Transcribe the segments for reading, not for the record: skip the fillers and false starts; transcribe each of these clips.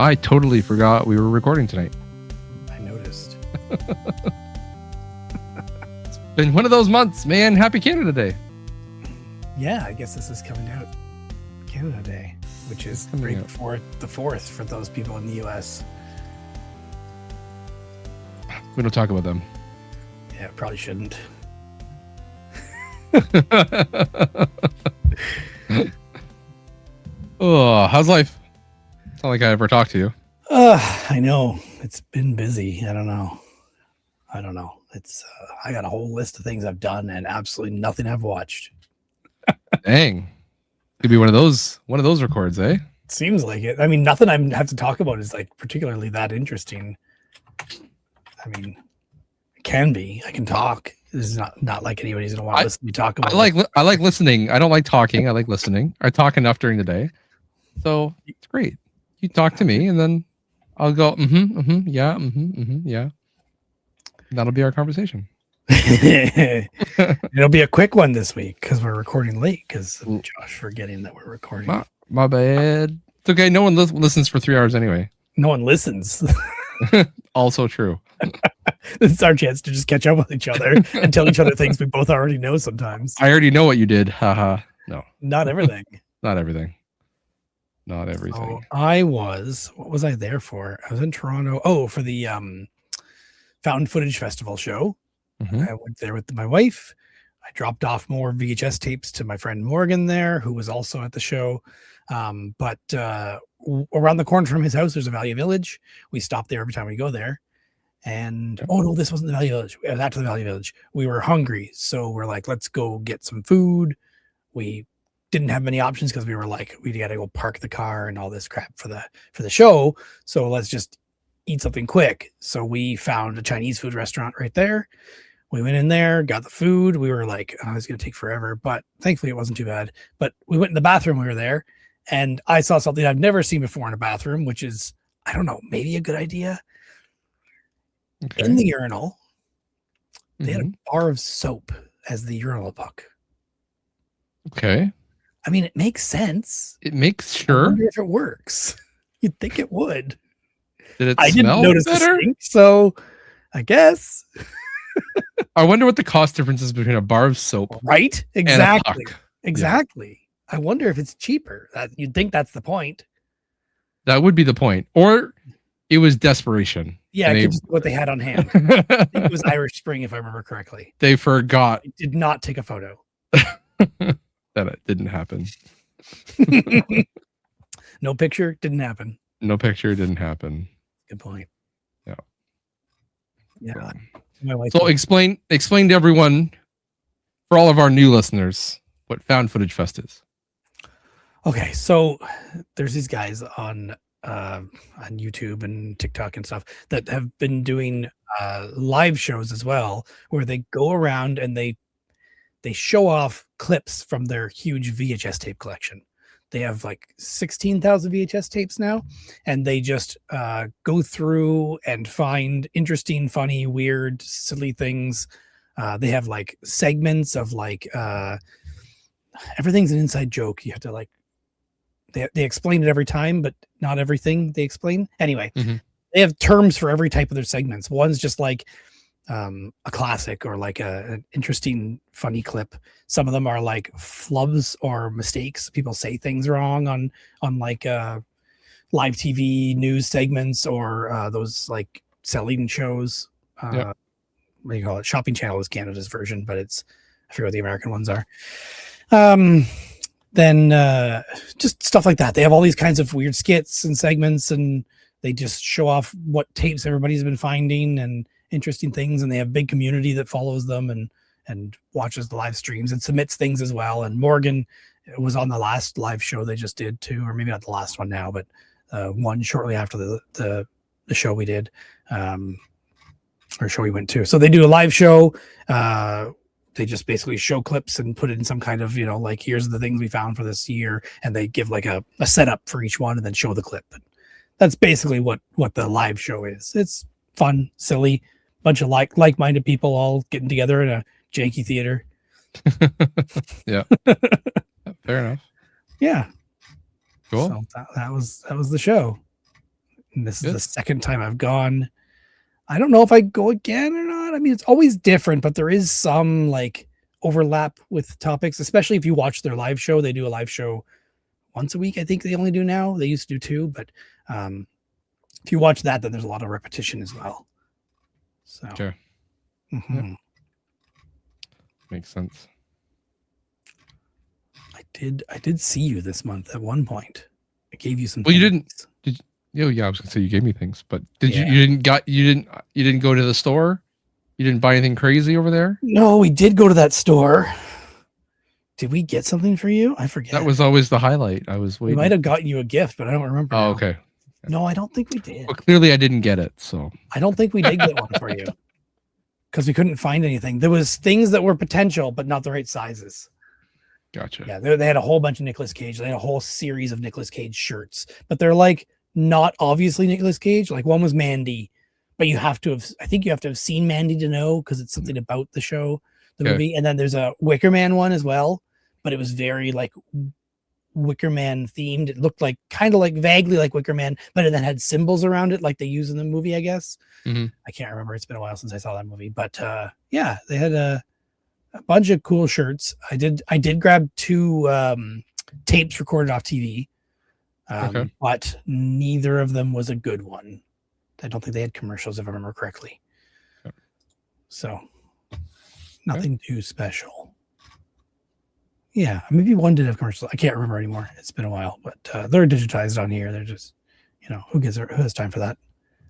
I totally forgot we were recording tonight. I noticed. It's been one of those months, man. Happy Canada Day. Yeah, I guess this is coming out Canada Day, which is right before the 4th for those people in the U.S. We don't talk about them. Yeah, probably shouldn't. Oh, how's life? It's not like I ever talked to you. I know. It's been busy. I don't know. It's I got a whole list of things I've done and absolutely nothing I've watched. Dang. Could be one of those records, eh? Seems like it. I mean, nothing I have to talk about is like particularly that interesting. I mean, it can be. I can talk. This is not like anybody's gonna want to listen to me talk about. I like listening. I don't like talking. I like listening. I talk enough during the day, so it's great. You talk to me, and then I'll go, yeah, yeah. That'll be our conversation. It'll be a quick one this week because we're recording late because of Josh forgetting that we're recording. My bad. It's okay. No one listens for 3 hours anyway. No one listens. Also true. This is our chance to just catch up with each other and tell each other things we both already know sometimes. I already know what you did. Haha. No. Not everything. Not everything. Not everything. So what was I there for? I was in Toronto. Oh, for the Found Footage Festival show. Mm-hmm. I went there with my wife. I dropped off more VHS tapes to my friend Morgan there, who was also at the show. But around the corner from his house, there's a Value Village. We stop there every time we go there. And oh no, this wasn't the Value Village. We was at the Value Village. We were hungry, so we're like, let's go get some food. We didn't have many options because we were like, we got to go park the car and all this crap for the show. So let's just eat something quick. So we found a Chinese food restaurant right there. We went in there, got the food. We were like, oh, it's going to take forever, but thankfully it wasn't too bad. But we went in the bathroom. We were there, and I saw something I've never seen before in a bathroom, which is, I don't know, maybe a good idea. Okay. In the urinal, they had a bar of soap as the urinal puck. Okay. I mean, it makes sense. It makes sure. I wonder if it works. You'd think it would. Did it I smell didn't notice better? The stink, so I guess. I wonder what the cost difference is between a bar of soap, right? Exactly. And a puck. Exactly. Yeah. I wonder if it's cheaper. You'd think that's the point. That would be the point, or it was desperation. Yeah, it could just be what they had on hand. I think it was Irish Spring, if I remember correctly. They forgot. I did not take a photo. That it didn't happen. No picture, didn't happen. No picture, didn't happen. Good point. Yeah. Yeah. So explain to everyone, for all of our new listeners, what Found Footage Fest is. Okay, so there's these guys on YouTube and TikTok and stuff that have been doing live shows as well, where they go around and they show off clips from their huge VHS tape collection. They have like 16,000 VHS tapes now, and they just go through and find interesting, funny, weird, silly things. They have like segments of like everything's an inside joke. You have to like they explain it every time, but not everything they explain. Anyway, They have terms for every type of their segments. One's just like a classic or like an interesting, funny clip. Some of them are like flubs or mistakes. People say things wrong on like live TV news segments or those like selling shows. What do you call it? Shopping Channel is Canada's version, but I forget what the American ones are. Then just stuff like that. They have all these kinds of weird skits and segments, and they just show off what tapes everybody's been finding and interesting things. And they have a big community that follows them and watches the live streams and submits things as well. And Morgan was on the last live show they just did too, or maybe not the last one now, but one shortly after the show we did, or show we went to. So they do a live show. They just basically show clips and put it in some kind of, like, here's the things we found for this year. And they give like a setup for each one and then show the clip. And that's basically what the live show is. It's fun, silly, bunch of like-minded people all getting together in a janky theater. Yeah. Fair enough. Yeah. Cool. So that was the show. And this is Good. the second time I've gone. I don't know if I go again or not. I mean, it's always different, but there is some like overlap with topics, especially if you watch their live show. They do a live show once a week. I think they only do now. They used to do 2, but if you watch that, then there's a lot of repetition as well. So, Sure. mhm. Makes sense. I did see you this month at one point. I gave you some. Well, you things. didn't. Yeah, I was gonna say you gave me things, but Yeah. you didn't go to the store? You didn't buy anything crazy over there? No, we did go to that store. Did we get something for you? I forget. That was always the highlight. I was We waiting. might have gotten you a gift, but I don't remember. Oh, now. okay. No, I don't think we did. Well, clearly I didn't get it. So I don't think we did get one for you because we couldn't find anything. There was things that were potential, but not the right sizes. gotcha. Yeah, they had a whole bunch of Nicolas Cage. They had a whole series of Nicolas Cage shirts, but they're like not obviously Nicolas Cage. Like one was Mandy, but you have to have. I think you have to have seen Mandy to know because it's something about the show, the Okay. movie. And then there's a Wicker Man one as well, but it was very like Wicker Man themed. It looked like kind of like vaguely like Wicker Man, but it then had symbols around it like they use in the movie, I guess. Mhm. I can't remember. It's been a while since I saw that movie, but yeah, they had a bunch of cool shirts. I did grab 2 tapes recorded off TV, Okay. but neither of them was a good one. I don't think they had commercials if I remember correctly. Okay. So nothing too special. Yeah, maybe one did have commercials. I can't remember anymore. It's been a while, but they're digitized on here. They're just, who has time for that?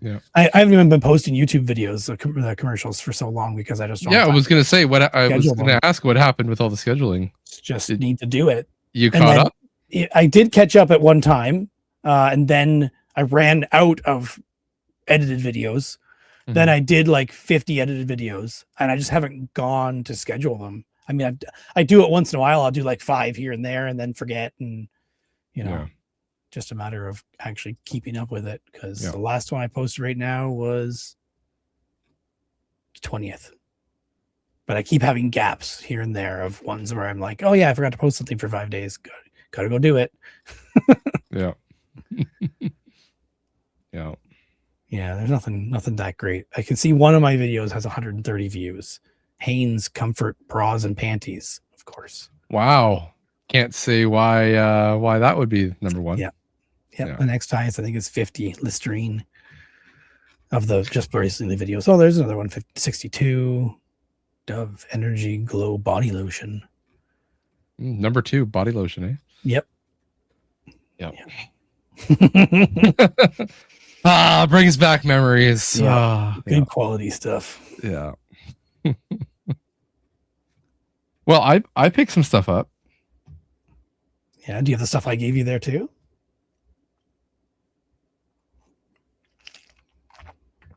Yeah. I haven't even been posting YouTube videos, the commercials for so long because I just don't Yeah, have I time. was gonna say I was Schedule gonna them. ask what happened with all the scheduling. Just Did- need to do it. You And caught then- up? I did catch up at one time, and then I ran out of edited videos. Then I did like 50 edited videos, and I just haven't gone to schedule them. I mean, I do it once in a while. I'll do like 5 here and there, and then forget, and Yeah. just a matter of actually keeping up with it. Because Yeah. the last one I posted right now was 20th, but I keep having gaps here and there of ones where I'm like, oh yeah, I forgot to post something for 5 days. Gotta go do it. Yeah. Yeah. Yeah, there's nothing that great. I can see one of my videos has 130 views. Hanes Comfort Bras and Panties, of course. Wow. Can't say why that would be number 1. Yeah. Yep. Yeah. The next highest I think is 50 Listerine of the just recently videos. Oh, there's another one, 62 Dove Energy Glow Body Lotion. Number 2, body lotion, eh? Yep. Yep. Good Brings back memories. Yeah. Yeah. quality stuff. Yeah. Well, I picked some stuff up. Yeah. Do you have the stuff I gave you there too?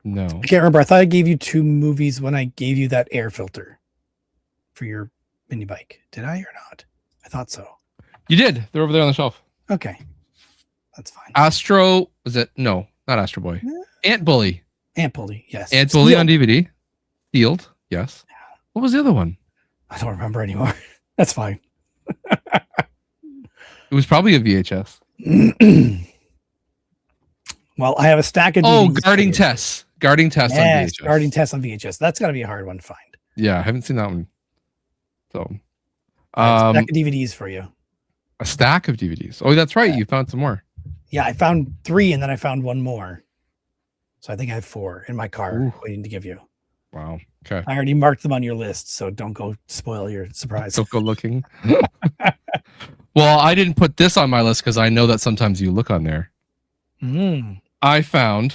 No. I can't remember. I thought I gave you 2 movies when I gave you that air filter for your mini bike. Did I or not? I thought so. You did. They're over there on the shelf. Okay. That's fine. Astro, was it? No, not Astro Boy. Ant Bully. Ant Bully, yes. Ant Bully Steel. on DVD. Sealed, yes. What was the other one? I don't remember anymore. That's fine. It was probably a VHS. Well, I have a stack of Oh, DVDs Guarding for you. Tess. Guarding Tess on Yes, VHS. Guarding Tess on VHS. That's got to be a hard one to find. Yeah, I haven't seen that one. So, I have a stack of DVDs for you. a stack of DVDs. Oh, that's right. Yeah. You found some more. Yeah, I found 3 and then I found one more. So I think I have 4 in my car Ooh. waiting to give you. Wow. Okay. I already marked them on your list, so don't go spoil your surprise. So go looking. Well, I didn't put this on my list because I know that sometimes you look on there. Mm, I found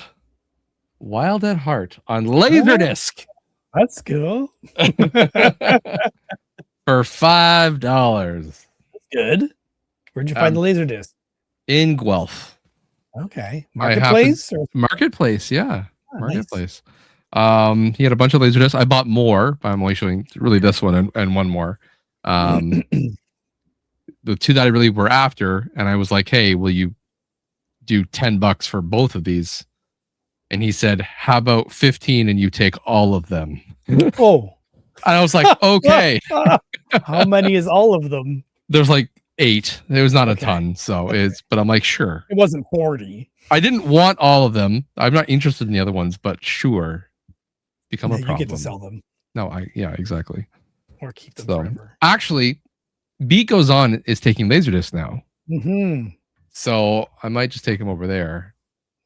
Wild at Heart on Laserdisc that's cool. for $5 Good. Where'd you find the laser disc? in Guelph Okay. I happened- Marketplace? Or, Marketplace. Yeah, oh, nice. Marketplace. He had a bunch of Laserdiscs. I bought more, but I'm only showing really this one and one more. The 2 that I really were after, and I was like, "Hey, will you do $10 for both of these?" And he said, "How about 15 and you take all of them?" Oh, And I was like, "Okay." how many is all of them? There's like 8. It was not a Okay. ton, so but I'm like, sure. It wasn't 40. I didn't want all of them. I'm not interested in the other ones, but sure. Become a You problem. get to sell them No, yeah, exactly. or keep them So forever. actually, Beat Goes On is taking Laserdisc now. Mm-hmm. So I might just take them over there.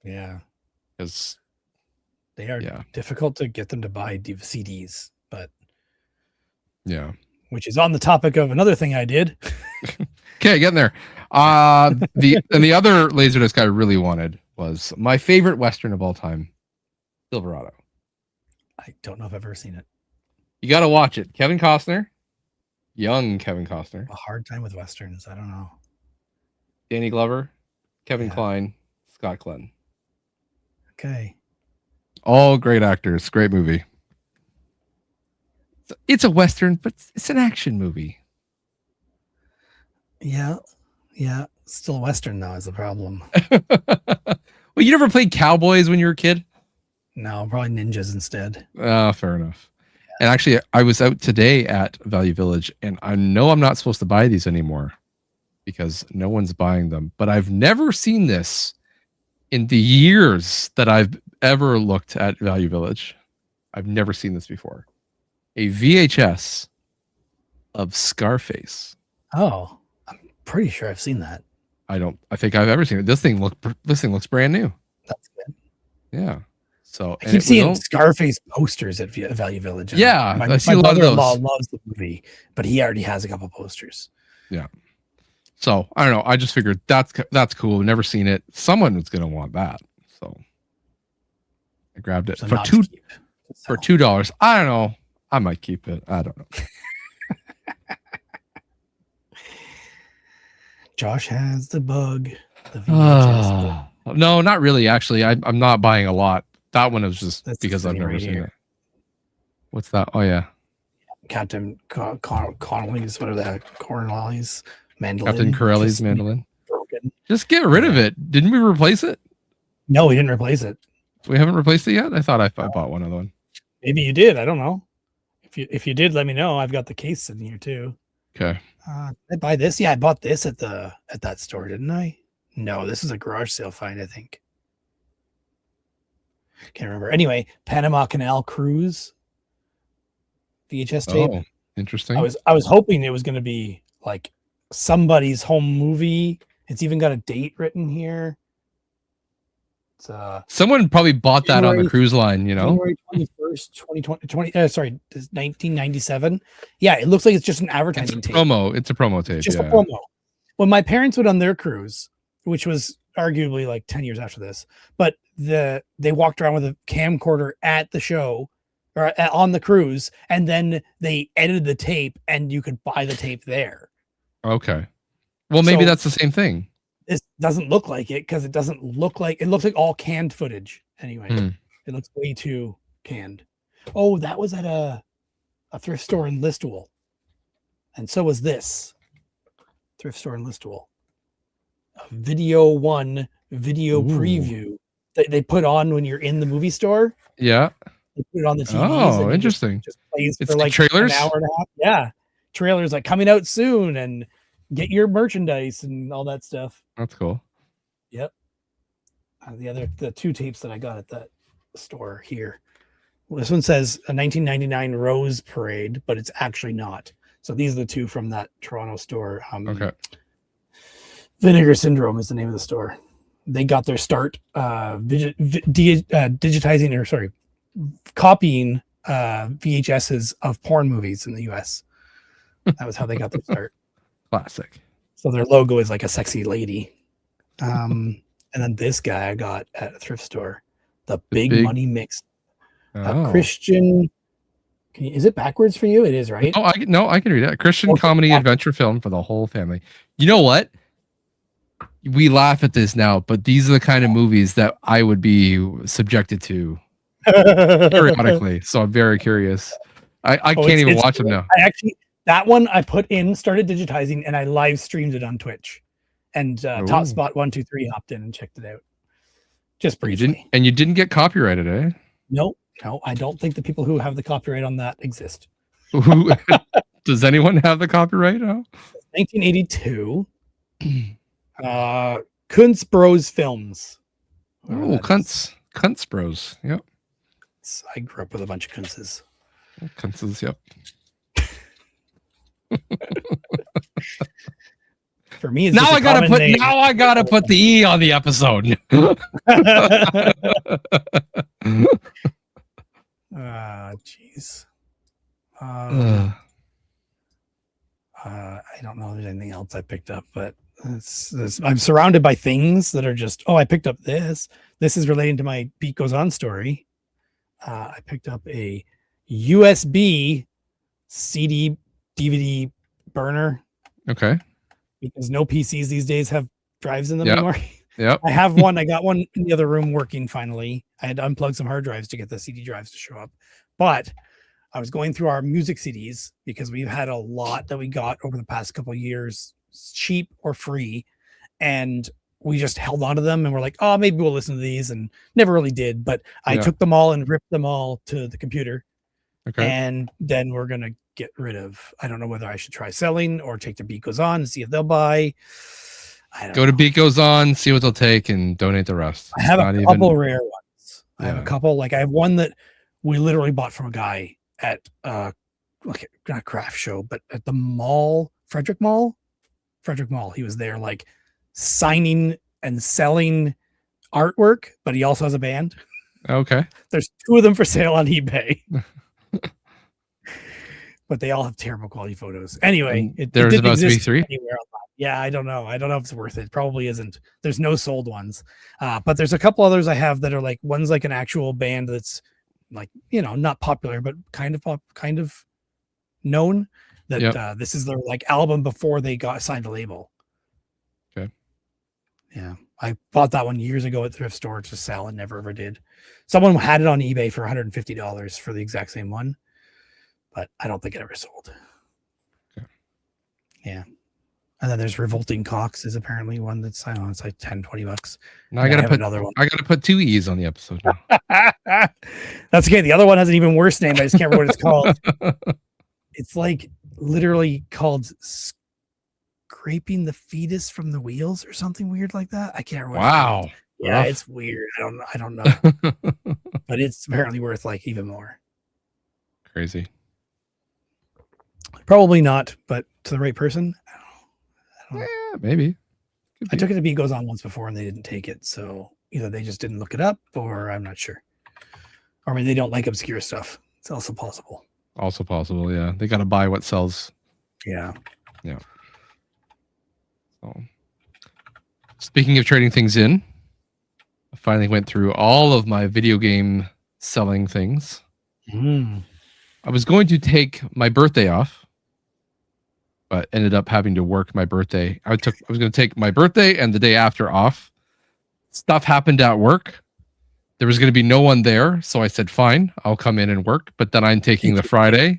Yeah. Because they are difficult to get them to buy CDs, but yeah. Which is on the topic of another thing I did. Okay, getting there. The other Laserdisc I really wanted was my favorite Western of all time, Silverado. I don't know if I've ever seen it. You got to watch it. Kevin Costner, young Kevin Costner. A hard time with Westerns. I don't know. Danny Glover, Kevin Kline, Scott Glenn. Okay. All great actors. Great movie. It's a Western, but it's an action movie. Yeah. Yeah. Still Western, though, is the problem. Well, you never played cowboys when you were a kid? No, probably ninjas instead. Fair enough. Yeah. And actually, I was out today at Value Village, and I know I'm not supposed to buy these anymore because no one's buying them. But I've never seen this in the years that I've ever looked at Value Village. I've never seen this before. A VHS of Scarface. Oh, I'm pretty sure I've seen that. I think I've ever seen it. This thing looks brand new. That's good. Yeah. So I keep seeing Scarface posters at Value Village. Yeah, my brother-in-law loves the movie, but he already has a couple posters. Yeah. So I don't know. I just figured that's cool. Never seen it. Someone was gonna want that, so I grabbed it for $2. I don't know. I might keep it. I don't know. Josh has the bug. The VHS bug. No, not really. Actually, I'm not buying a lot. That one is just because I've never seen it. What's that? Oh yeah, Captain Connolly's, whatever that, Cornwally's mandolin. Captain Corelli's mandolin. Broken. Just get rid of it. Didn't we replace it? No, we didn't replace it. We haven't replaced it yet. I thought I bought one other one. Maybe you did. I don't know. If you did, let me know. I've got the case in here too. Okay. Did I buy this? Yeah, I bought this at that store, didn't I? No, this is a garage sale find, I think. Can't remember. Anyway, Panama Canal Cruise VHS tape. Oh, interesting. I was hoping it was going to be like somebody's home movie. It's even got a date written here. It's someone probably bought that on the cruise line, you know. January 21st, 1997. Yeah, it looks like it's just an advertising tape. It's a promo tape. Just a promo. When my parents went on their cruise, which was arguably like 10 years after this, but they walked around with a camcorder at the show or on the cruise, and then they edited the tape and you could buy the tape there. Okay. Well, maybe that's the same thing. This doesn't look like it because it doesn't look like it looks like all canned footage. Anyway, It looks way too canned. Oh, that was at a thrift store in Listowel. And so was this thrift store in Listowel. A Video One video preview that they put on when you're in the movie store. Yeah. They put it on the TV. Oh, interesting. Just plays it's for like trailers? an hour and a half. Yeah. Trailers like coming out soon and get your merchandise and all that stuff. That's cool. Yep. The two tapes that I got at that store here. Well, this one says a 1999 Rose Parade, but it's actually not. So these are the two from that Toronto store. Okay. Vinegar Syndrome is the name of the store. They got their start digitizing, or sorry, copying VHSs of porn movies in the US. That was how they got their start. Classic. So their logo is like a sexy lady. And then this guy I got at a thrift store, the Big Money Mix. Christian. Is it backwards for you? It is, right? Oh, I can read it. Christian comedy adventure film for the whole family. You know what? We laugh at this now, but these are the kind of movies that I would be subjected to periodically. So I'm very curious. I can't even watch them now. That one I started digitizing, and I live streamed it on Twitch. And Top Spot 123 hopped in and checked it out. Just briefly. You didn't get copyrighted, eh? No, I don't think the people who have the copyright on that exist. Does anyone have the copyright? No? 1982. Kunz Bros Films. Whatever Oh, that is. Cunts Bros. Yep. I grew up with a bunch of Kunzes. Cunts, yep. For me, it's Now just a I gotta common put name. now I gotta put the E on the episode. Jeez. I don't know if there's anything else I picked up, but I'm surrounded by things that are just, I picked up this. This is relating to my Beat Goes On story. I picked up a USB CD DVD burner. Okay. Because no PCs these days have drives in them Yep. anymore. Yep. I have one. I got one in the other room working finally. I had to unplug some hard drives to get the CD drives to show up. But I was going through our music CDs because we've had a lot that we got over the past couple of years, cheap or free. And we just held on to them and we're like, oh, maybe we'll listen to these, and never really did. But I took them all and ripped them all to the computer. Okay. And then we're going to get rid of, I don't know whether I should try selling or take the Beat Goes On and see if they'll buy. I don't Go to Beat Goes On, see what they'll take, and donate the rest. I have a couple rare ones. I have a couple. Like I have one that we literally bought from a guy at like not craft show, but at the mall, Frederick Mall. He was there like signing and selling artwork, but he also has a band. Okay. There's 2 of them for sale on eBay. But they all have terrible quality photos. Anyway, there's about to be 3. Yeah, I don't know. I don't know if it's worth it. Probably isn't. There's no sold ones. But there's a couple others I have that are like, one's like an actual band that's like, not popular, but kind of known. That this is their like album before they got signed a label. Okay. Yeah. I bought that one years ago at thrift store to sell and never ever did. Someone had it on eBay for $150 for the exact same one, but I don't think it ever sold. Okay. Yeah. And then there's Revolting Cox is apparently one that's, I don't know, it's like $10-$20. Now I gotta put another one. I gotta put 2 E's on the episode now. That's okay. The other one has an even worse name. I just can't remember what it's called. It's like literally called Scraping the Fetus from the Wheels or something weird like that. I can't remember. Wow. Yeah, it's weird. I don't know. But it's apparently worth like even more. Crazy. Probably not, but to the right person, I don't know. Yeah, maybe. I took it to Beat Goes On once before and they didn't take it. So either they just didn't look it up or I'm not sure. Or maybe they don't like obscure stuff. It's also possible. Also possible, yeah. They got to buy what sells. Yeah. Yeah. So, speaking of trading things in, I finally went through all of my video game selling things. I was going to take my birthday off, but ended up having to work my birthday. I was going to take my birthday and the day after off. Stuff happened at work. There was going to be no one there, so I said, fine, I'll come in and work. But then I'm taking the Friday.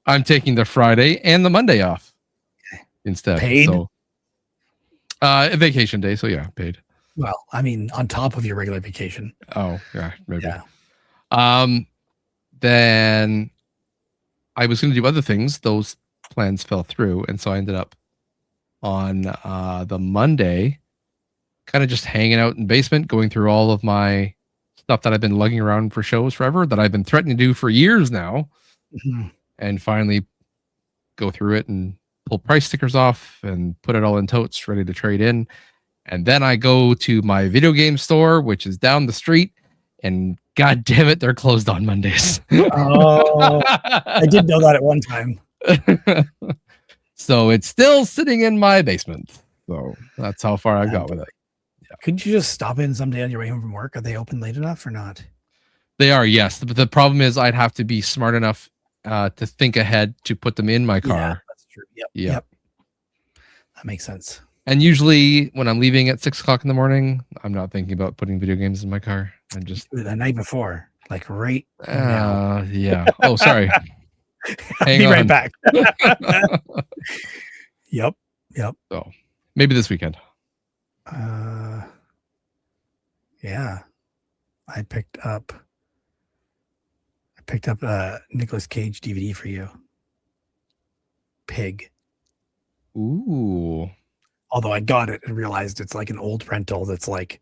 I'm taking the Friday and the Monday off instead. Paid? So, a vacation day, so yeah, paid. Well, I mean, on top of your regular vacation. Oh, yeah, maybe. Yeah. Then I was going to do other things. Those plans fell through, and so I ended up on the Monday kind of just hanging out in the basement, going through all of my stuff that I've been lugging around for shows forever, that I've been threatening to do for years now, and finally go through it and pull price stickers off and put it all in totes ready to trade in. And then I go to my video game store, which is down the street, and God damn it, they're closed on Mondays. Oh, I did know that at one time. So it's still sitting in my basement. So that's how far I got with it. Yeah. Couldn't you just stop in someday on your way home from work? Are they open late enough or not? They are, yes. But the problem is I'd have to be smart enough to think ahead to put them in my car. Yeah, that's true. Yep. That makes sense. And usually when I'm leaving at 6 o'clock in the morning, I'm not thinking about putting video games in my car. I'm just the night before, like right now. Yeah. Oh, sorry. I'll be right back. Yep. So maybe this weekend. Yeah. I picked up a Nicolas Cage DVD for you. Pig. Ooh. Although I got it and realized it's like an old rental that's like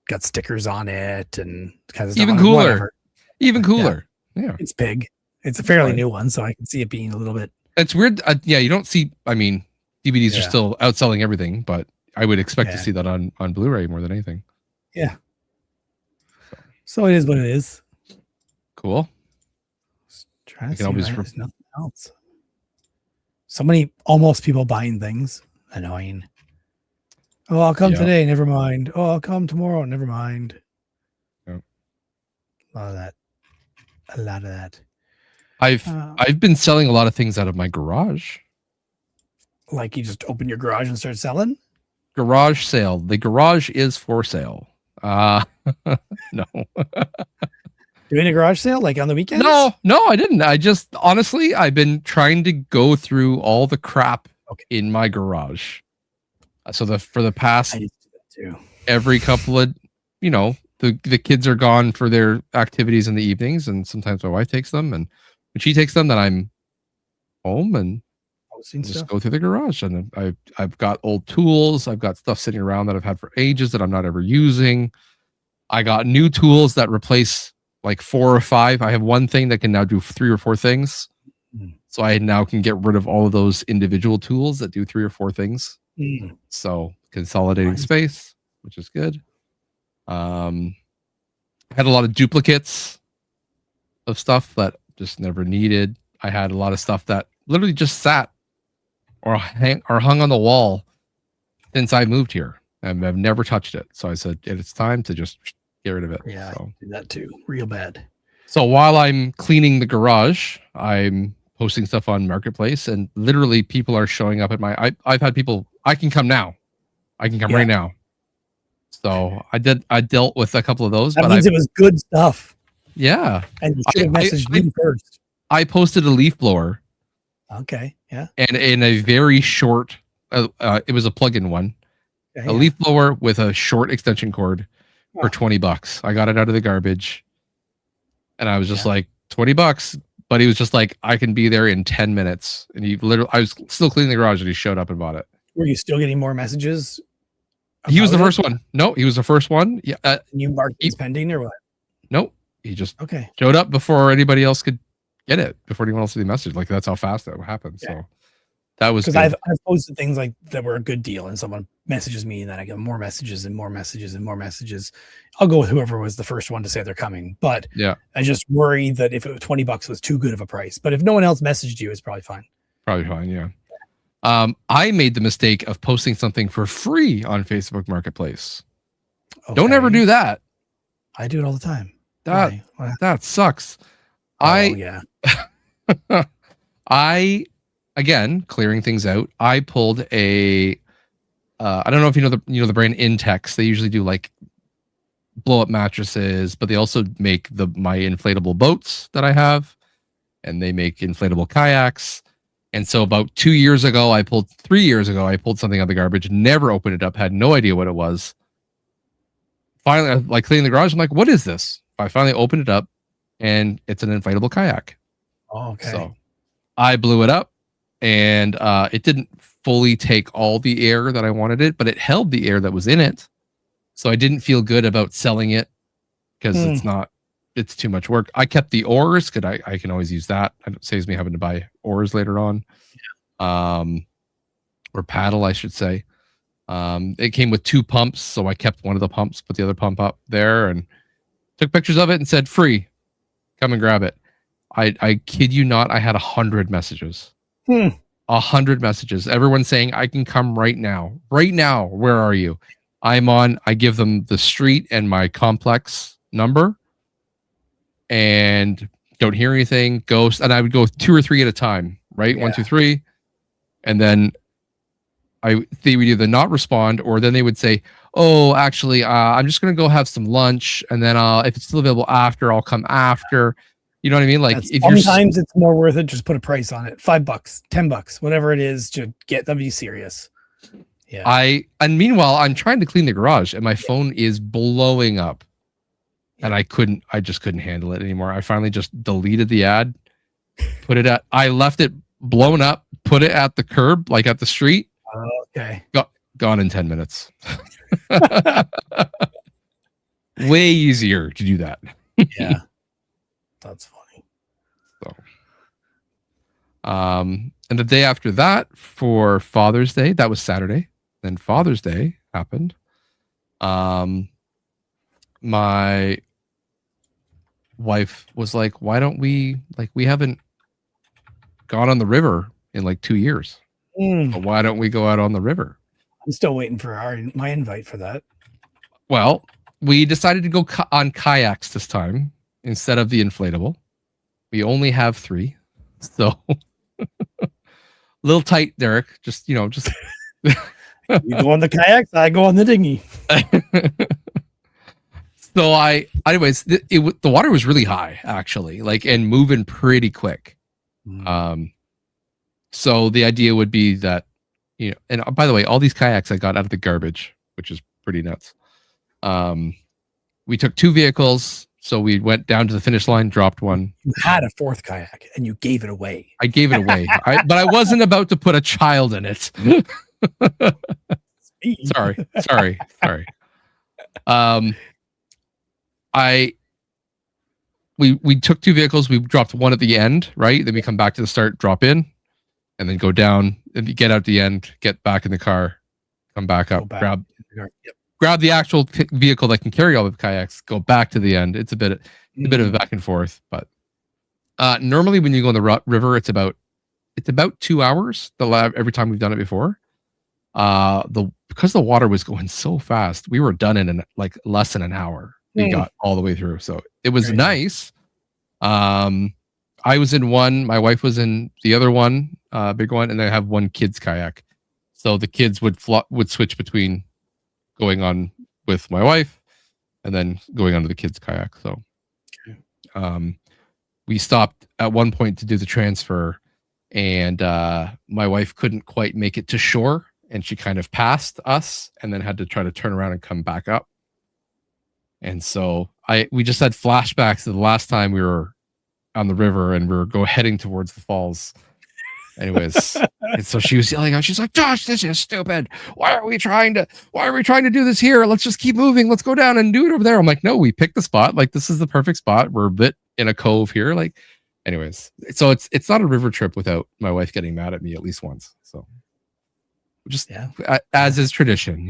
got stickers on it and kind of stuff. Even on it. cooler. Whatever. Even cooler. Yeah. It's big. It's a fairly Right. new one, so I can see it being a little bit. It's weird. Yeah, you don't see. I mean, DVDs are Yeah. still outselling everything, but I would expect to Yeah. see that on Blu-ray more than anything. Yeah. So it is what it is. Cool. Trying You to can see always why there's nothing else. So many almost people buying things. Annoying. Oh, I'll come Yeah. today. Never mind. Oh, I'll come tomorrow. Never mind. Yeah. A lot of that. A lot of that. I've been selling a lot of things out of my garage. Like you just open your garage and start selling? Garage sale. The garage is for sale. No. Doing a garage sale like on the weekends? No, I didn't. I just honestly, I've been trying to go through all the crap in my garage. So for the past I used to do that too. every couple of, the kids are gone for their activities in the evenings, and sometimes my wife takes them, and when she takes them, then I'm home and just go through the garage. And I've got old tools. I've got stuff sitting around that I've had for ages that I'm not ever using. I got new tools that replace like 4 or 5. I have one thing that can now do 3 or 4 things. So I now can get rid of all of those individual tools that do 3 or 4 things. So consolidating space, which is good. I had a lot of duplicates of stuff that just never needed. I had a lot of stuff that literally just sat or hung on the wall since I moved here, and I've never touched it. So I said, it's time to just get rid of it. Yeah, so. I do that too. Real bad. So while I'm cleaning the garage, I'm posting stuff on Marketplace, and literally people are showing up at I've had people, I can come now. I can come right now. So I dealt with a couple of those. That means it was good stuff. Yeah. And you should have messaged me first. I posted a leaf blower. Okay. Yeah. And in a very short, it was a plug-in one. A leaf blower with a short extension cord for $20. I got it out of the garbage. And I was just like, $20. But he was just like, I can be there in 10 minutes. And I was still cleaning the garage and he showed up and bought it. Were you still getting more messages? He was the first one. No, he was the first one. Yeah. You marked it pending or what? Nope. He just okay showed up before anybody else could get it, before anyone else did the message. Like, that's how fast that happened. Yeah. So that was because I've posted things like that were a good deal, and someone messages me, and then I get more messages and more messages and more messages. I'll go with whoever was the first one to say they're coming. But yeah, I just worry that if it was $20 was too good of a price. But if no one else messaged you, it's probably fine. Probably fine. Yeah. I made the mistake of posting something for free on Facebook Marketplace. Okay. Don't ever do that. I do it all the time. That sucks. Yeah. Again, clearing things out. I pulled I don't know if you know the brand Intex. They usually do like blow up mattresses, but they also make my inflatable boats that I have, and they make inflatable kayaks. And so about 3 years ago, I pulled something out of the garbage, never opened it up, had no idea what it was. Finally, I'm like cleaning the garage. I'm like, what is this? I finally opened it up, and it's an inflatable kayak. Oh, okay. So I blew it up, and it didn't fully take all the air that I wanted it, but it held the air that was in it. So I didn't feel good about selling it because it's too much work. I kept the oars because I can always use that. It saves me having to buy oars later on. Or paddle, I should say. It came with 2 pumps, so I kept one of the pumps, put the other pump up there, and took pictures of it and said, free, come and grab it. I kid you not, I had 100 messages. 100 messages. Everyone saying, I can come right now. Right now, where are you? I give them the street and my complex number, and don't hear anything, ghost. And I would go 2 or 3 at a time, right? Yeah. 1, 2, 3. And then they would either not respond, or then they would say, oh, actually, I'm just going to go have some lunch. And then if it's still available after, I'll come after. You know what I mean? Like, sometimes it's more worth it. Just put a price on it. $5, $10, whatever it is to get them to be serious. Yeah. And meanwhile, I'm trying to clean the garage and my phone is blowing up. And I just couldn't handle it anymore. I finally just deleted the ad, I left it blown up, put it at the curb, like at the street, Okay. gone in 10 minutes. Way easier to do that. Yeah. That's funny. And the day after that, for Father's Day, that was Saturday. Then Father's Day happened. My wife was like, why don't we, like, we haven't gone on the river in like 2 years. But why don't we go out on the river? I'm still waiting for my invite for that. Well, we decided to go on kayaks this time instead of the inflatable. We only have 3. So a little tight, Derek. Just You go on the kayaks, I go on the dinghy. So anyways, the water was really high actually, like, and moving pretty quick. So the idea would be that, and by the way, all these kayaks I got out of the garbage, which is pretty nuts. We took 2 vehicles. So we went down to the finish line, dropped one. You had a 4th kayak and you gave it away. I gave it away, but I wasn't about to put a child in it. Sorry. We took 2 vehicles. We dropped one at the end, right? Then we come back to the start, drop in, and then go down. And you get out the end, get back in the car, come back up, grab the actual vehicle that can carry all the kayaks, go back to the end. It's a bit of a back and forth, but normally when you go on the river, it's about 2 hours. Every time we've done it before, because the water was going so fast, we were done in like less than an hour. We got all the way through, so it was nice. I was in one, my wife was in the other one, big one, and I have one kid's kayak. So the kids would switch between going on with my wife and then going onto the kids' kayak. So we stopped at one point to do the transfer, and my wife couldn't quite make it to shore, and she kind of passed us and then had to try to turn around and come back up. And so we just had flashbacks to the last time we were on the river and we were heading towards the falls. Anyways, and so she was yelling out, she's like, Josh, this is stupid. Why are we trying to do this here? Let's just keep moving. Let's go down and do it over there. I'm like, no, we picked the spot. Like, this is the perfect spot. We're a bit in a cove here. Like, anyways, so it's not a river trip without my wife getting mad at me at least once. So just as is tradition,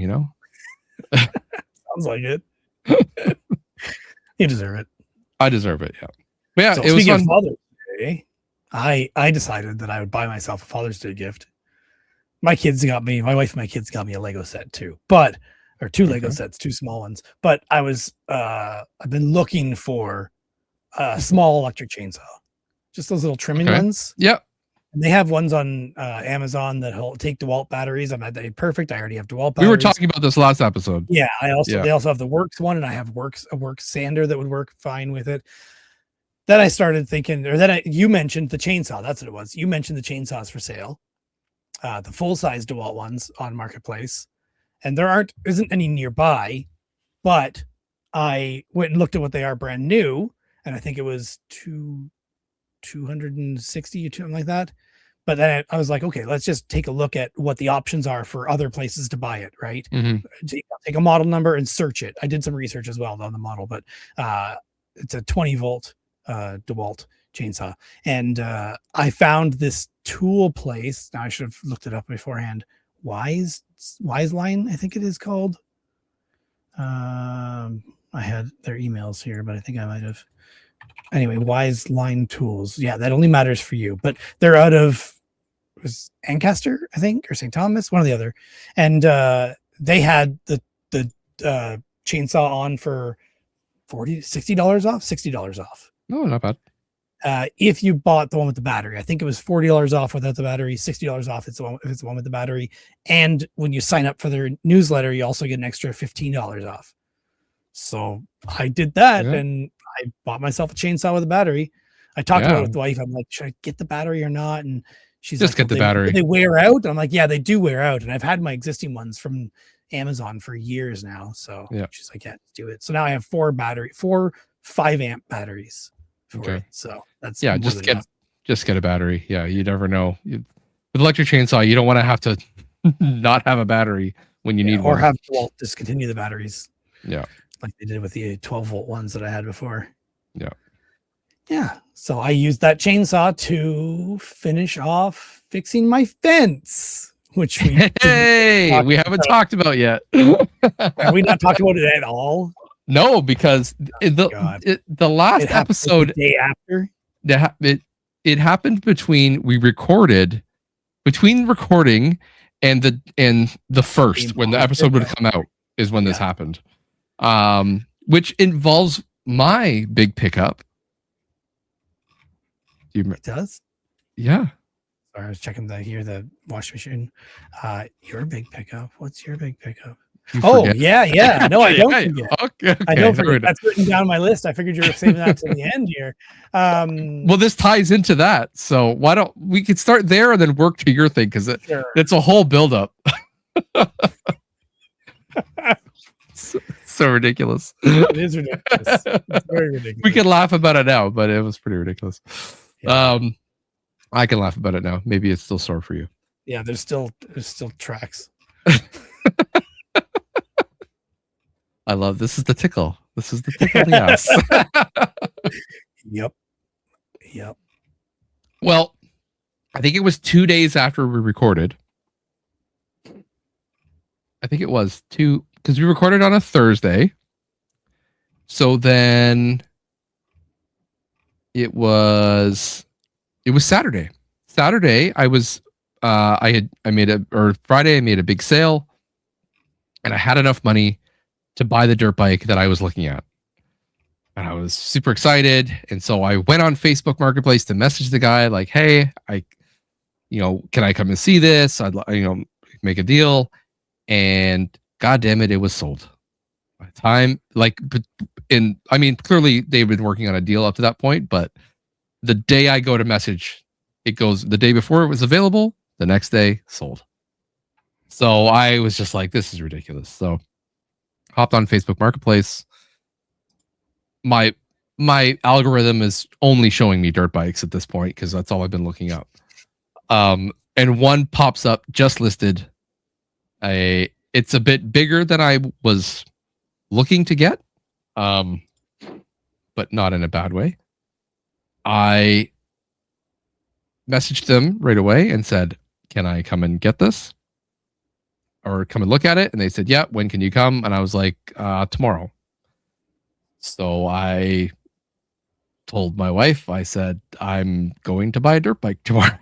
Sounds like it. You deserve it. I deserve it. Yeah. But yeah, so it was fun. Father's Day, I decided that I would buy myself a Father's Day gift. My wife and my kids got me a Lego set too, or 2 Lego sets, 2 small ones. But I've been looking for a small electric chainsaw, just those little trimming ones. Yep. And they have ones on Amazon that take DeWalt batteries. I'm at the perfect. I already have DeWalt batteries. We were talking about this last episode. Yeah, they also have the Works one, and I have a Works sander that would work fine with it. Then I started thinking, you mentioned the chainsaw. That's what it was. You mentioned the chainsaws for sale, the full size DeWalt ones on Marketplace, and there isn't any nearby. But I went and looked at what they are brand new, and I think it was 260 or something like that. But then I was like, okay, let's just take a look at what the options are for other places to buy it, right? Take a model number and search it. I did some research as well on the model, but it's a 20 volt DeWalt chainsaw. And I found this tool place. Now I should have looked it up beforehand. Wise Line, I think it is called. I had their emails here, but I think I might have. Anyway, Wise Line Tools. Yeah, that only matters for you. But they're out of Ancaster, I think, or St. Thomas, one or the other. And they had the chainsaw on for $60 off. $60 off. No, not bad. If you bought the one with the battery, I think it was $40 off without the battery, $60 off if it's the one with the battery. And when you sign up for their newsletter, you also get an extra $15 off. So I did that, and I bought myself a chainsaw with a battery. I talked about it with the wife. I'm like, should I get the battery or not? And she's just like, get the battery. They wear out. I'm like, yeah, they do wear out. And I've had my existing ones from Amazon for years now. So she's like, yeah, let's do it. So now I have 4 5 amp batteries for it. So that's Just get a battery. Yeah, you never know. With electric chainsaw, you don't want to have to not have a battery when you need or one. have to discontinue the batteries. Yeah. Like they did with the 12-volt ones that I had before. Yeah. Yeah. So I used that chainsaw to finish off fixing my fence, which we we haven't talked about yet. Have we not talked about it at all? No, because the last episode, the day after, it happened between recording and the first, when the episode would come out, is when this happened. Which involves my big pickup. It does? Yeah. Sorry, I was checking the washing machine. Your big pickup. What's your big pickup? Yeah. No, I don't forget. Okay, I don't forget. That's written down on my list. I figured you were saving that to the end here. Well, this ties into that. So why don't we could start there and then work to your thing, because it's a whole buildup. So ridiculous. It is ridiculous. It's very ridiculous. We can laugh about it now, but it was pretty ridiculous. Yeah. I can laugh about it now. Maybe it's still sore for you. Yeah, there's still tracks. I love this is the tickle. This is the tickle. Yes. Yep. Well, I think it was 2 days after we recorded. I think it was 2, because we recorded on a Thursday. So then it was Saturday. Saturday Friday I made a big sale, and I had enough money to buy the dirt bike that I was looking at. And I was super excited. And so I went on Facebook Marketplace to message the guy like, hey, can I come and see this? I'd make a deal. And God damn it, it was sold. By the time, clearly they've been working on a deal up to that point, but the day I go to message, it goes the day before it was available, the next day sold. So I was just like, this is ridiculous. So hopped on Facebook Marketplace. My algorithm is only showing me dirt bikes at this point, because that's all I've been looking up. And one pops up, just listed. It's a bit bigger than I was looking to get, but not in a bad way. I messaged them right away and said, can I come and get this? Or come and look at it? And they said, yeah, when can you come? And I was like, tomorrow. So I told my wife, I said, I'm going to buy a dirt bike tomorrow.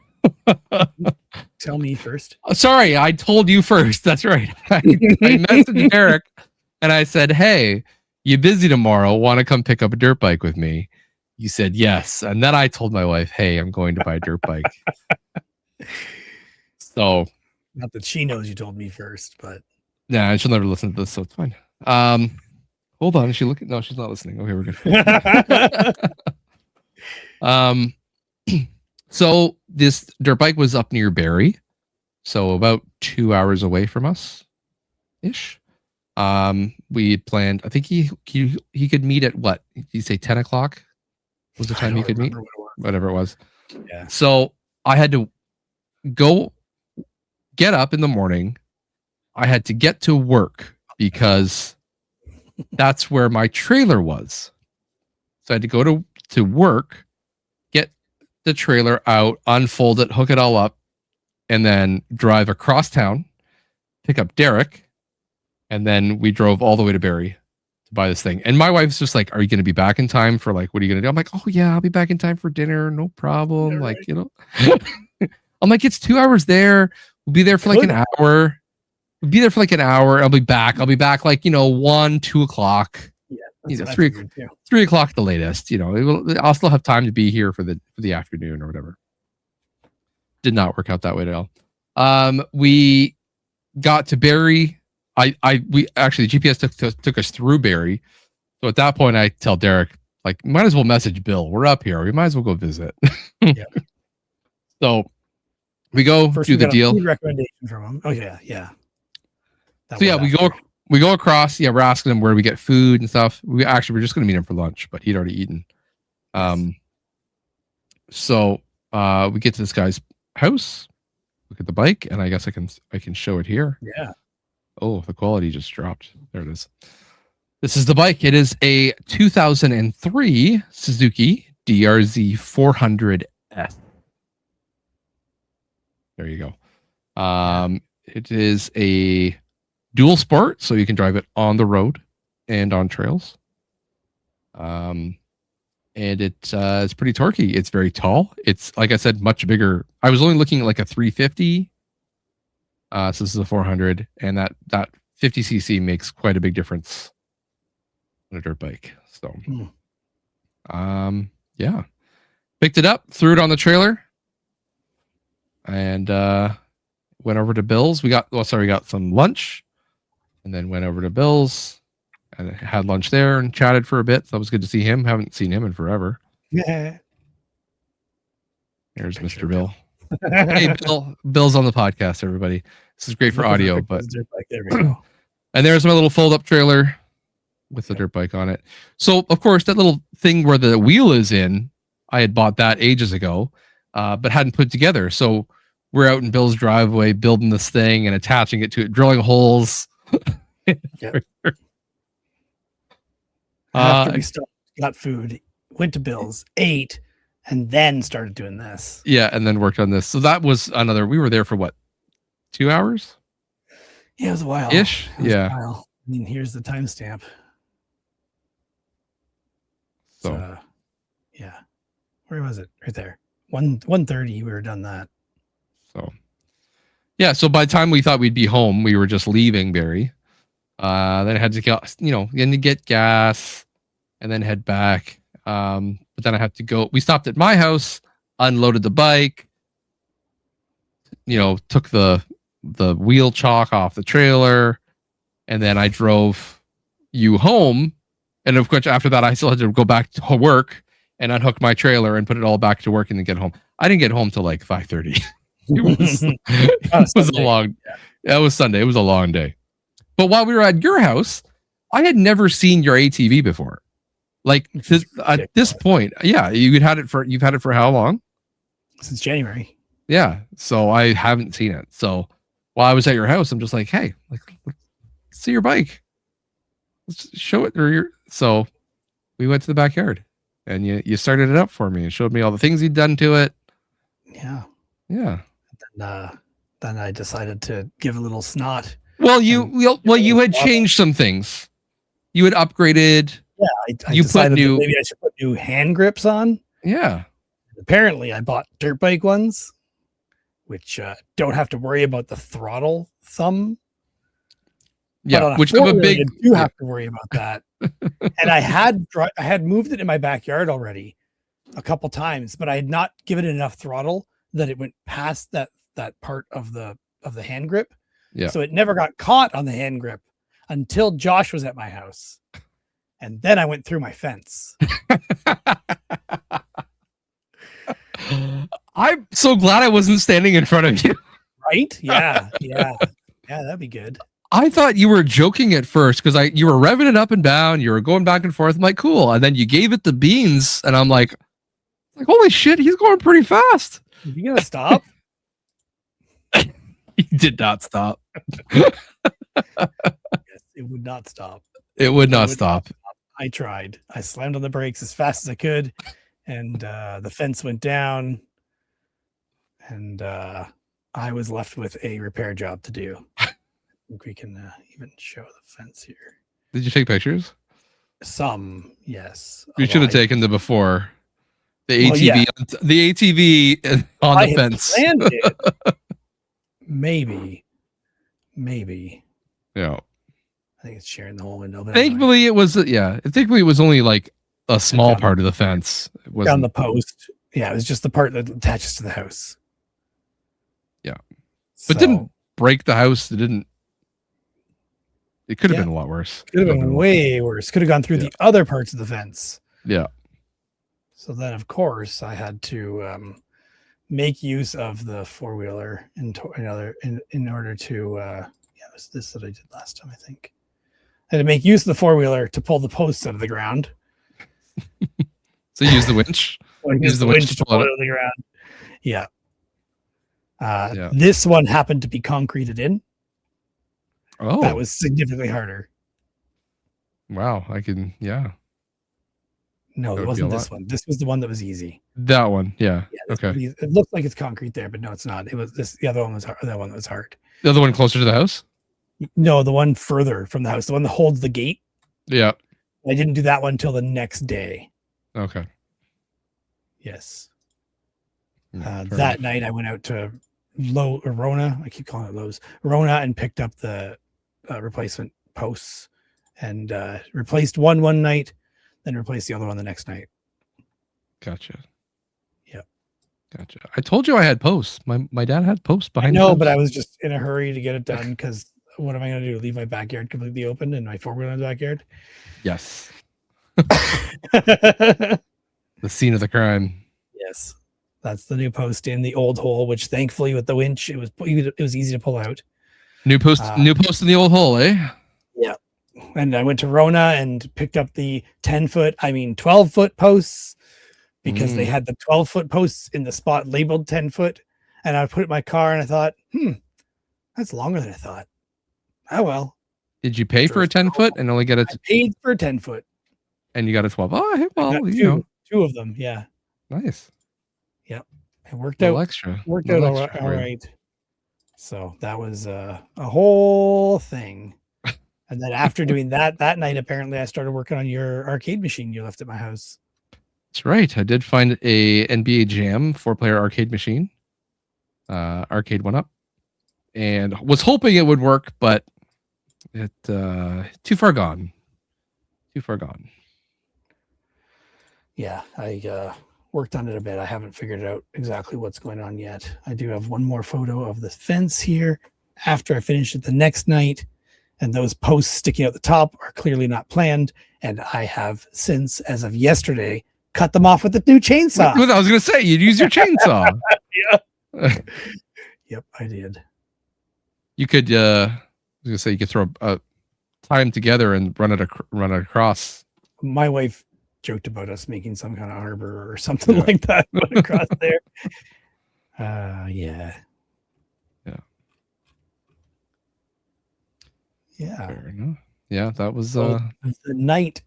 Tell me first. Sorry, I told you first. That's right. I messaged Eric and I said, hey, you busy tomorrow? Want to come pick up a dirt bike with me? You said yes. And then I told my wife, hey, I'm going to buy a dirt bike. So, not that she knows you told me first, but yeah, she'll never listen to this, so it's fine. Hold on, is she looking? No, she's not listening. Okay, we're good. So this dirt bike was up near Barrie, so about 2 hours away from us ish. We had planned, I think he could meet at what? Did you say 10 o'clock was the time he could meet? Whatever it was. Yeah. So I had to go get up in the morning. I had to get to work because that's where my trailer was. So I had to go to work, get the trailer out, unfold it, hook it all up, and then drive across town, pick up Derek, and then we drove all the way to Barrie to buy this thing. And my wife's just like, are you going to be back in time for what are you going to do? I'm like, oh yeah, I'll be back in time for dinner. No problem. Yeah, right. I'm like, it's 2 hours there. We'll be there for an hour. We'll be there for an hour. I'll be back 1, 2 o'clock. Yeah. 3 o'clock at the latest. I'll still have time to be here for the afternoon or whatever. Did not work out that way at all. We got to Barrie. We actually, the GPS took us through Barrie. So at that point I tell Derek, might as well message Bill. We're up here. We might as well go visit. Yeah. So we go do the deal. Food recommendation from him. Oh yeah. So yeah, we go across. Yeah, we're asking him where we get food and stuff. We're just going to meet him for lunch, but he'd already eaten. So we get to this guy's house, look at the bike, and I guess I can show it here. Yeah. Oh, the quality just dropped. There it is. This is the bike. It is a 2003 Suzuki DRZ 400S. There you go. It is a dual sport, so you can drive it on the road and on trails. And it's pretty torquey. It's very tall. It's, like I said, much bigger. I was only looking at like a 350. So this is a 400, and that 50cc makes quite a big difference on a dirt bike. So, yeah, picked it up, threw it on the trailer, and went over to Bill's. We got some lunch, and then went over to Bill's and had lunch there and chatted for a bit. So that was good to see him. Haven't seen him in forever. Yeah. Here's Mr. Bill. Hey, Bill. Bill's on the podcast, everybody. This is great for audio, but there we go. And there's my little fold-up trailer with the dirt bike on it. So, of course, that little thing where the wheel is in, I had bought that ages ago, but hadn't put together. So we're out in Bill's driveway building this thing and attaching it to it, drilling holes. Yep. After we stopped, got food, went to Bill's, ate, and then started doing this. Yeah, and then worked on this. So that was another. We were there for what, 2 hours? Yeah, it was a while. Ish. Yeah. I mean, here's the timestamp. So, yeah, where was it? Right there. 1:30. We were done that. So, yeah. So by the time we thought we'd be home, we were just leaving Barrie. Then I had to get gas, and then head back. But then I had to go. We stopped at my house, unloaded the bike. Took the wheel chalk off the trailer, and then I drove you home. And of course, after that, I still had to go back to work and unhook my trailer and put it all back to work and then get home. I didn't get home till like 5:30. It was a long. Yeah, it was Sunday. It was a long day. But while we were at your house, I had never seen your ATV before. Like at this point, yeah, you've had it for how long? Since January. Yeah, so I haven't seen it. So while I was at your house, I'm just like, hey, let's see your bike. Let's show it. So we went to the backyard, and you started it up for me and showed me all the things you'd done to it. Yeah. Yeah. And then I decided to give a little snot. Well, you had changed some things. You had upgraded. Yeah, I decided that maybe I should put new hand grips on. Yeah. Apparently, I bought dirt bike ones, which don't have to worry about the throttle thumb. Yeah, which I'm a big. You do have to worry about that. And I had moved it in my backyard already a couple times, but I had not given it enough throttle that it went past that part of the hand grip. Yeah. So it never got caught on the hand grip until Josh was at my house. And then I went through my fence. I'm so glad I wasn't standing in front of you. Right? Yeah. Yeah. Yeah, that'd be good. I thought you were joking at first because you were revving it up and down. You were going back and forth. I'm like, cool. And then you gave it the beans, and I'm like, holy shit, he's going pretty fast. Is he gonna stop? He did not stop. Yes, it would not stop. It would not stop. I tried. I slammed on the brakes as fast as I could, and the fence went down, and I was left with a repair job to do. I think we can even show the fence here. Did you take pictures? Some, yes. You should have taken the before. The ATV, the ATV on the fence. Planned it. Maybe. Yeah. I think it's sharing the whole window. Thankfully, it was Thankfully, it was only like a small part of the fence. It wasn't down the post. Yeah, it was just the part that attaches to the house. Yeah, but didn't break the house. It didn't. It could have been a lot worse. Could have been way worse. Could have gone through the other parts of the fence. Yeah. So then, of course, I had to make use of the four-wheeler in order to. It was this that I did last time, I think. I had to make use of the four-wheeler to pull the posts out of the ground. So you use the winch. Use the winch to pull it out of the ground. Yeah. Yeah. This one happened to be concreted in. Oh, That was significantly harder. wow. I can, yeah. No, That it would be a wasn't this lot. one. This was the one that was easy. That one. Yeah. Yeah, this Okay. was easy. It looks like it's concrete there, but no, it's not. It was this. The other one was hard. That one that was hard. The other one closer to the house? No, the one further from the house, the one that holds the gate. Yeah. I didn't do that one until the next day. Okay. Yes. Yeah, fair That enough. night I went out to Rona. I keep calling it Lowe's. Rona, and picked up the replacement posts and replaced one night, then replaced the other one the next night. Gotcha. Yep. Gotcha. I told you I had posts. My dad had posts I behind. know, but I was just in a hurry to get it done because what am I going to do? Leave my backyard completely open and my four-wheeler in the backyard? Yes. The scene of the crime. Yes. That's the new post in the old hole, which thankfully with the winch, it was easy to pull out. New post in the old hole, eh? Yeah. And I went to Rona and picked up the 12-foot posts because they had the 12-foot posts in the spot labeled 10-foot. And I put it in my car and I thought, that's longer than I thought. Oh, well. Did you pay for a 10-foot and only get it? I paid for a 10-foot. And you got a 12. Oh, hey, well, Got you know. two of them. Yeah. Nice. Yep. It worked No out. extra. Worked No out extra all for you. right. So that was a whole thing. And then after doing that night, apparently I started working on your arcade machine you left at my house. That's right. I did find a NBA Jam 4-player arcade machine. Arcade went up. And was hoping it would work, but it too far gone. Too far gone. Yeah, I worked on it a bit. I haven't figured out exactly what's going on yet. I do have one more photo of the fence here after I finished it the next night. And those posts sticking out the top are clearly not planned. And I have since, as of yesterday, cut them off with the new chainsaw. What I was going to say, you'd use your chainsaw. Yeah. Yep, I did. You could, I was going to say, you could throw tie them together and run it across. My wife joked about us making some kind of harbor or something like that across there. Yeah. Yeah. Fair enough. Yeah, that was the night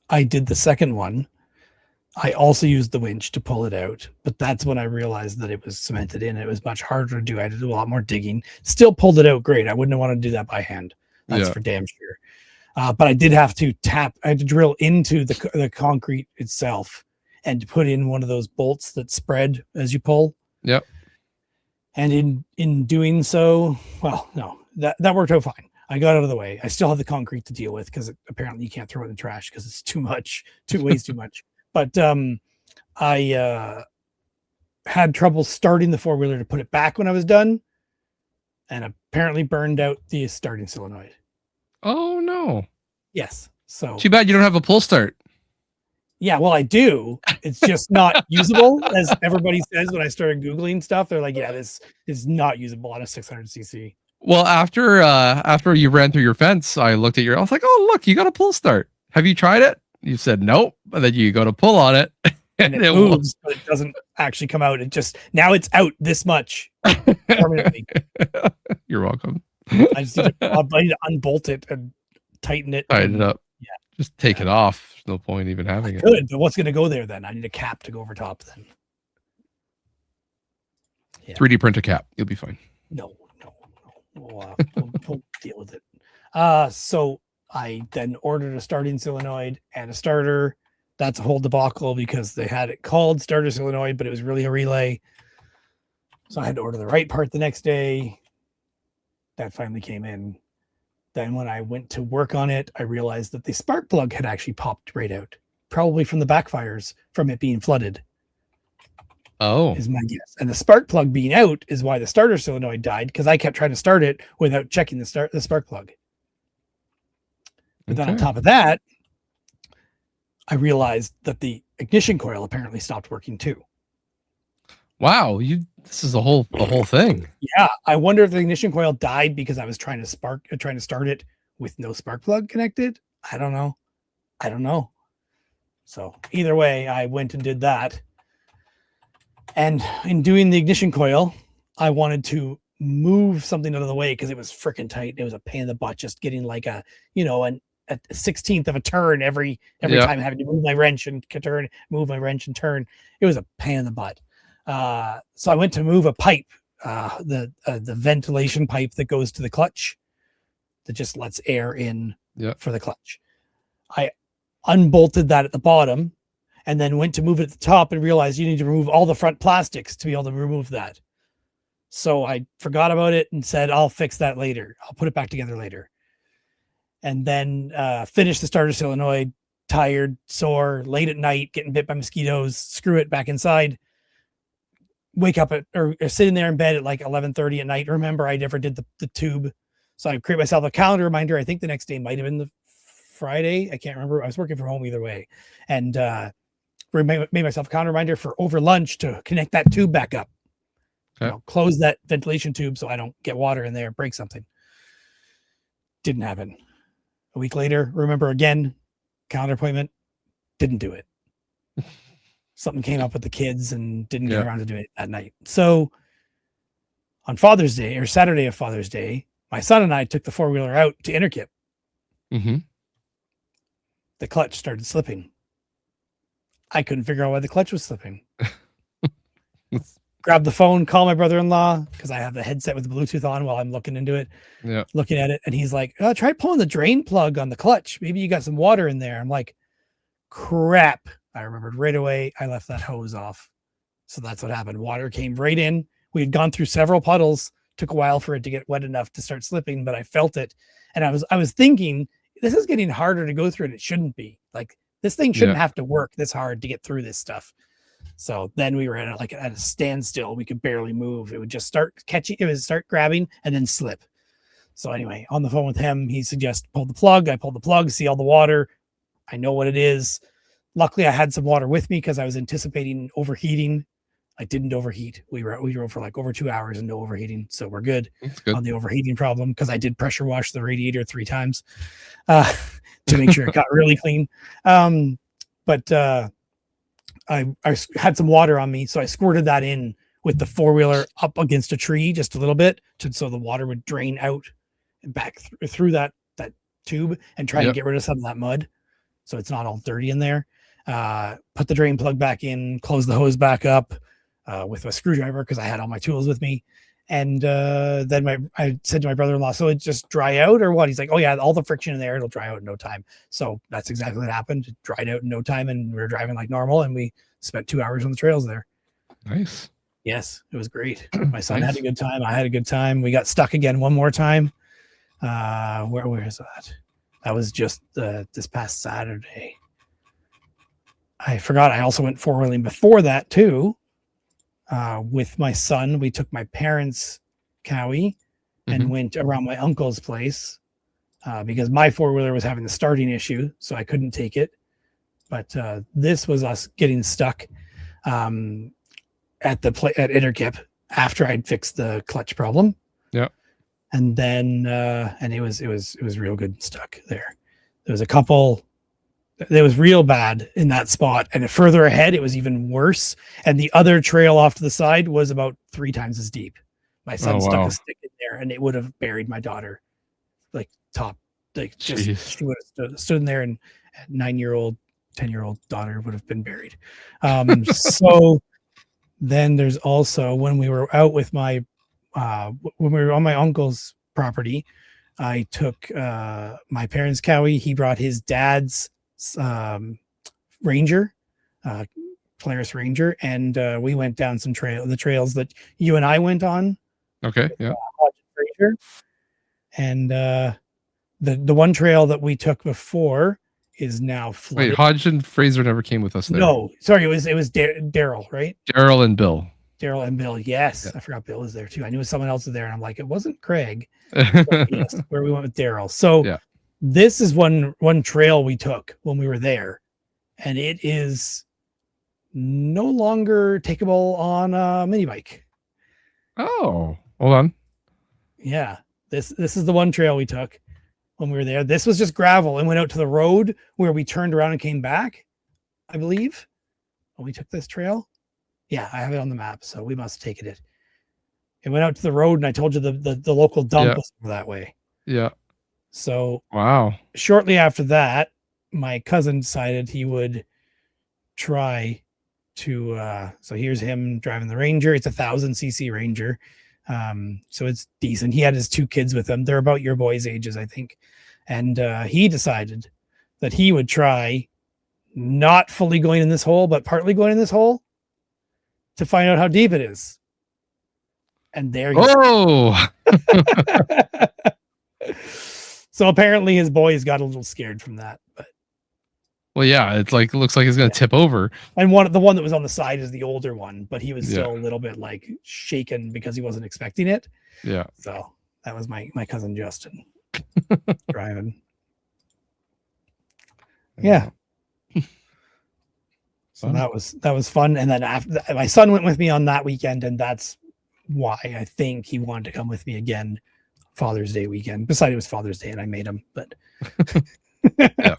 I did the second one. I also used the winch to pull it out, but that's when I realized that it was cemented in. It was much harder to do. I had to do a lot more digging. Still pulled it out great. I wouldn't have wanted to do that by hand. That's for damn sure. But I did have to I had to drill into the concrete itself and put in one of those bolts that spread as you pull. Yep. And in doing so, well, no, that worked out fine. I got out of the way. I still have the concrete to deal with because apparently you can't throw it in the trash because it's too much, weighs too much. But I had trouble starting the four-wheeler to put it back when I was done, and apparently burned out the starting solenoid. Oh no! Yes. So too bad you don't have a pull start. Yeah, well, I do. It's just not usable, as everybody says when I started Googling stuff. They're like, "Yeah, this is not usable on a 600cc." Well, after you ran through your fence, I looked at I was like, "Oh, look, you got a pull start. Have you tried it?" You said nope, and then you go to pull on it, and it moves, but it doesn't actually come out. Now it's out this much permanently. You're welcome. I just need to unbolt it and tighten it. Tighten it up. Yeah, just take it off. There's no point even having it. Good, but what's going to go there then? I need a cap to go over top then. Yeah. 3D print a cap. You'll be fine. No. We'll deal with it. So I then ordered a starting solenoid and a starter. That's a whole debacle because they had it called starter solenoid, but it was really a relay. So I had to order the right part the next day. That finally came in. Then when I went to work on it, I realized that the spark plug had actually popped right out, probably from the backfires from it being flooded. Oh, is my guess. And the spark plug being out is why the starter solenoid died, because I kept trying to start it without checking the spark plug. But then on top of that, I realized that the ignition coil apparently stopped working too. Wow, this is a whole thing. Yeah, I wonder if the ignition coil died because I was trying to start it with no spark plug connected. I don't know. So either way, I went and did that. And in doing the ignition coil, I wanted to move something out of the way because it was freaking tight. It was a pain in the butt just getting like a 16th of a turn every time, having to move my wrench and turn, move my wrench and turn. It was a pain in the butt. So I went to move a pipe, the ventilation pipe that goes to the clutch that just lets air in for the clutch. I unbolted that at the bottom and then went to move it at the top and realized you need to remove all the front plastics to be able to remove that. So I forgot about it and said, I'll fix that later. I'll put it back together later. And then finished the starter solenoid, tired, sore, late at night, getting bit by mosquitoes, screw it back inside. Wake up or sitting there in bed at like 11:30 at night. Remember, I never did the tube. So I create myself a calendar reminder. I think the next day might have been the Friday. I can't remember. I was working from home either way. And made myself a calendar reminder for over lunch to connect that tube back up. Okay. Close that ventilation tube so I don't get water in there, break something. Didn't happen. A week later, remember again, calendar appointment, didn't do it. Something came up with the kids and didn't get around to doing it that night. So on Father's Day or Saturday of Father's Day, my son and I took the four-wheeler out to Interkip. Mm-hmm. The clutch started slipping. I couldn't figure out why the clutch was slipping. Grab the phone, call my brother-in-law because I have the headset with the Bluetooth on while I'm looking into it, looking at it. And he's like, try pulling the drain plug on the clutch. Maybe you got some water in there. I'm like, crap. I remembered right away. I left that hose off. So that's what happened. Water came right in. We had gone through several puddles. Took a while for it to get wet enough to start slipping, but I felt it. And I was thinking, this is getting harder to go through and it shouldn't be. Like this thing shouldn't have to work this hard to get through this stuff. So then we were at a standstill. We could barely move. It would just start catching. It would start grabbing and then slip. So anyway, on the phone with him, he suggests pull the plug. I pulled the plug, see all the water. I know what it is. Luckily, I had some water with me because I was anticipating overheating. I didn't overheat. We drove for like over 2 hours and no overheating. So we're good on the overheating problem because I did pressure wash the radiator 3 times to make sure it got really clean. But I had some water on me. So I squirted that in with the four-wheeler up against a tree just a little bit so the water would drain out and back through that tube and try and get rid of some of that mud. So it's not all dirty in there. Put the drain plug back in, close the hose back up. With a screwdriver because I had all my tools with me. And then I said to my brother-in-law, so it just dry out or what? He's like, oh yeah, all the friction in there, it'll dry out in no time. So that's exactly what happened. It dried out in no time and we were driving like normal and we spent 2 hours on the trails there. Nice. Yes, it was great. My son had a good time. I had a good time. We got stuck again one more time. Where is that? That was just this past Saturday. I forgot. I also went four-wheeling before that too. With my son, we took my parents' Cowie and went around my uncle's place because my four-wheeler was having the starting issue, so I couldn't take it. But this was us getting stuck at Interkip after I'd fixed the clutch problem. Yeah, and then and it was real good stuck there. There was a couple. It was real bad in that spot. And further ahead, it was even worse. And the other trail off to the side was about 3 times as deep. My son stuck a stick in there and it would have buried my daughter. Like top, like just she would have stood in there and 9-year-old, 10-year-old daughter would have been buried. So then there's also when we were out with when we were on my uncle's property, I took my parents' Cowie. He brought his dad's Ranger, Polaris Ranger, and we went down some the trails that you and I went on. Okay, yeah. Ranger. And the one trail that we took before is now flooded. Wait, Hodge and Fraser never came with us there. No, sorry, it was Daryl, right? Daryl and Bill. Daryl and Bill, yes. Yeah. I forgot Bill was there too. I knew someone else was there, and I'm like, it wasn't Craig. Yes, where we went with Daryl. So this is one trail we took when we were there, and it is no longer takeable on a mini bike. Oh, hold on. Yeah, this is the one trail we took when we were there. This was just gravel and went out to the road where we turned around and came back, I believe. When we took this trail. Yeah, I have it on the map, so we must have taken it. It went out to the road, and I told you the local dump was that way. Yeah. So Wow. shortly after that, my cousin decided he would try to. So here's him driving the Ranger. It's a 1,000cc Ranger, so it's decent. He had his 2 kids with him. They're about your boys' ages, I think, and he decided that he would try not fully going in this hole, but partly going in this hole to find out how deep it is. And there he So apparently his boys got a little scared from that. But well, yeah, it's like it looks like it's gonna tip over. And the one that was on the side is the older one, but he was still a little bit like shaken because he wasn't expecting it. Yeah. So that was my cousin Justin driving. Yeah. So that was fun. And then after my son went with me on that weekend, and that's why I think he wanted to come with me again Father's Day weekend. Besides, it was Father's Day and I made him, but yeah.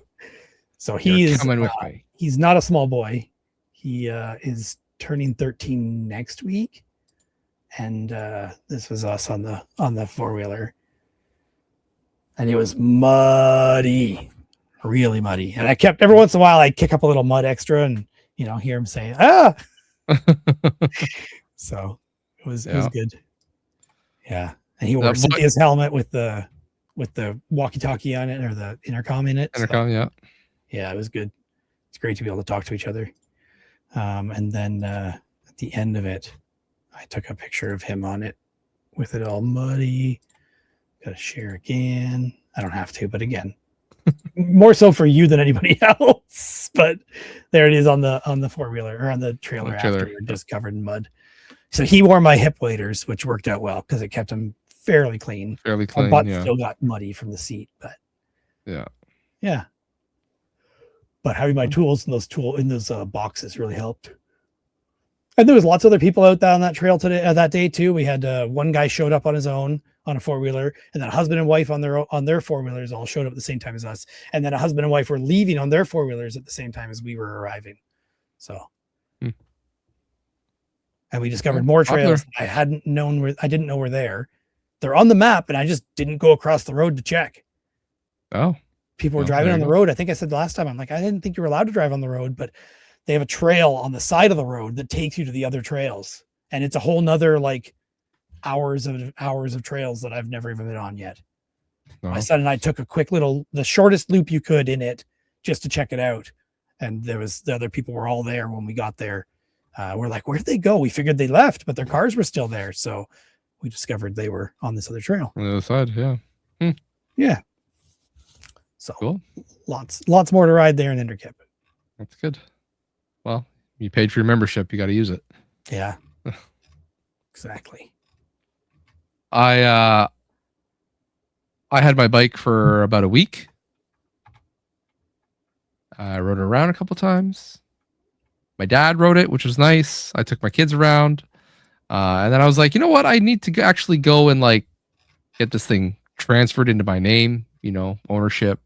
So he's coming with me. He's not a small boy. He is turning 13 next week. And this was us on the 4-wheeler. And it was muddy. Really muddy. And I kept every once in a while I'd kick up a little mud extra and hear him say, ah. So it was good. Yeah. And he wore Cynthia's helmet with the walkie-talkie on it, or the intercom in it. Intercom, so, yeah, it was good. It's great to be able to talk to each other. And then at the end of it, I took a picture of him on it with it all muddy. Got to share again. I don't have to, but again, more so for you than anybody else. But there it is on the 4-wheeler, or on the trailer after, just covered in mud. So he wore my hip waders, which worked out well because it kept him fairly clean. My butt still got muddy from the seat, but yeah. But having my tools in those boxes really helped. And there was lots of other people out there on that trail today, that day too. We had one guy showed up on his own on a 4-wheeler, and then a husband and wife on their 4-wheelers all showed up at the same time as us. And then a husband and wife were leaving on their 4-wheelers at the same time as we were arriving. So, and we discovered more trails I didn't know were there. They're on the map, and I just didn't go across the road to check. Oh, people were driving on the road. I think I said last time, I'm like, I didn't think you were allowed to drive on the road, but they have a trail on the side of the road that takes you to the other trails. And it's a whole nother like hours of trails that I've never even been on yet. Oh. My son and I took the shortest loop you could in it just to check it out. And the other people were all there when we got there. We're like, where did they go? We figured they left, but their cars were still there. So we discovered they were on this other trail. On the other side, yeah. Yeah. So cool. Lots more to ride there in Inverkip. That's good. Well, you paid for your membership. You got to use it. Yeah. Exactly. I had my bike for about a week. I rode it around a couple times. My dad rode it, which was nice. I took my kids around. And then I was like, you know what? I need to actually go and like get this thing transferred into my name, ownership.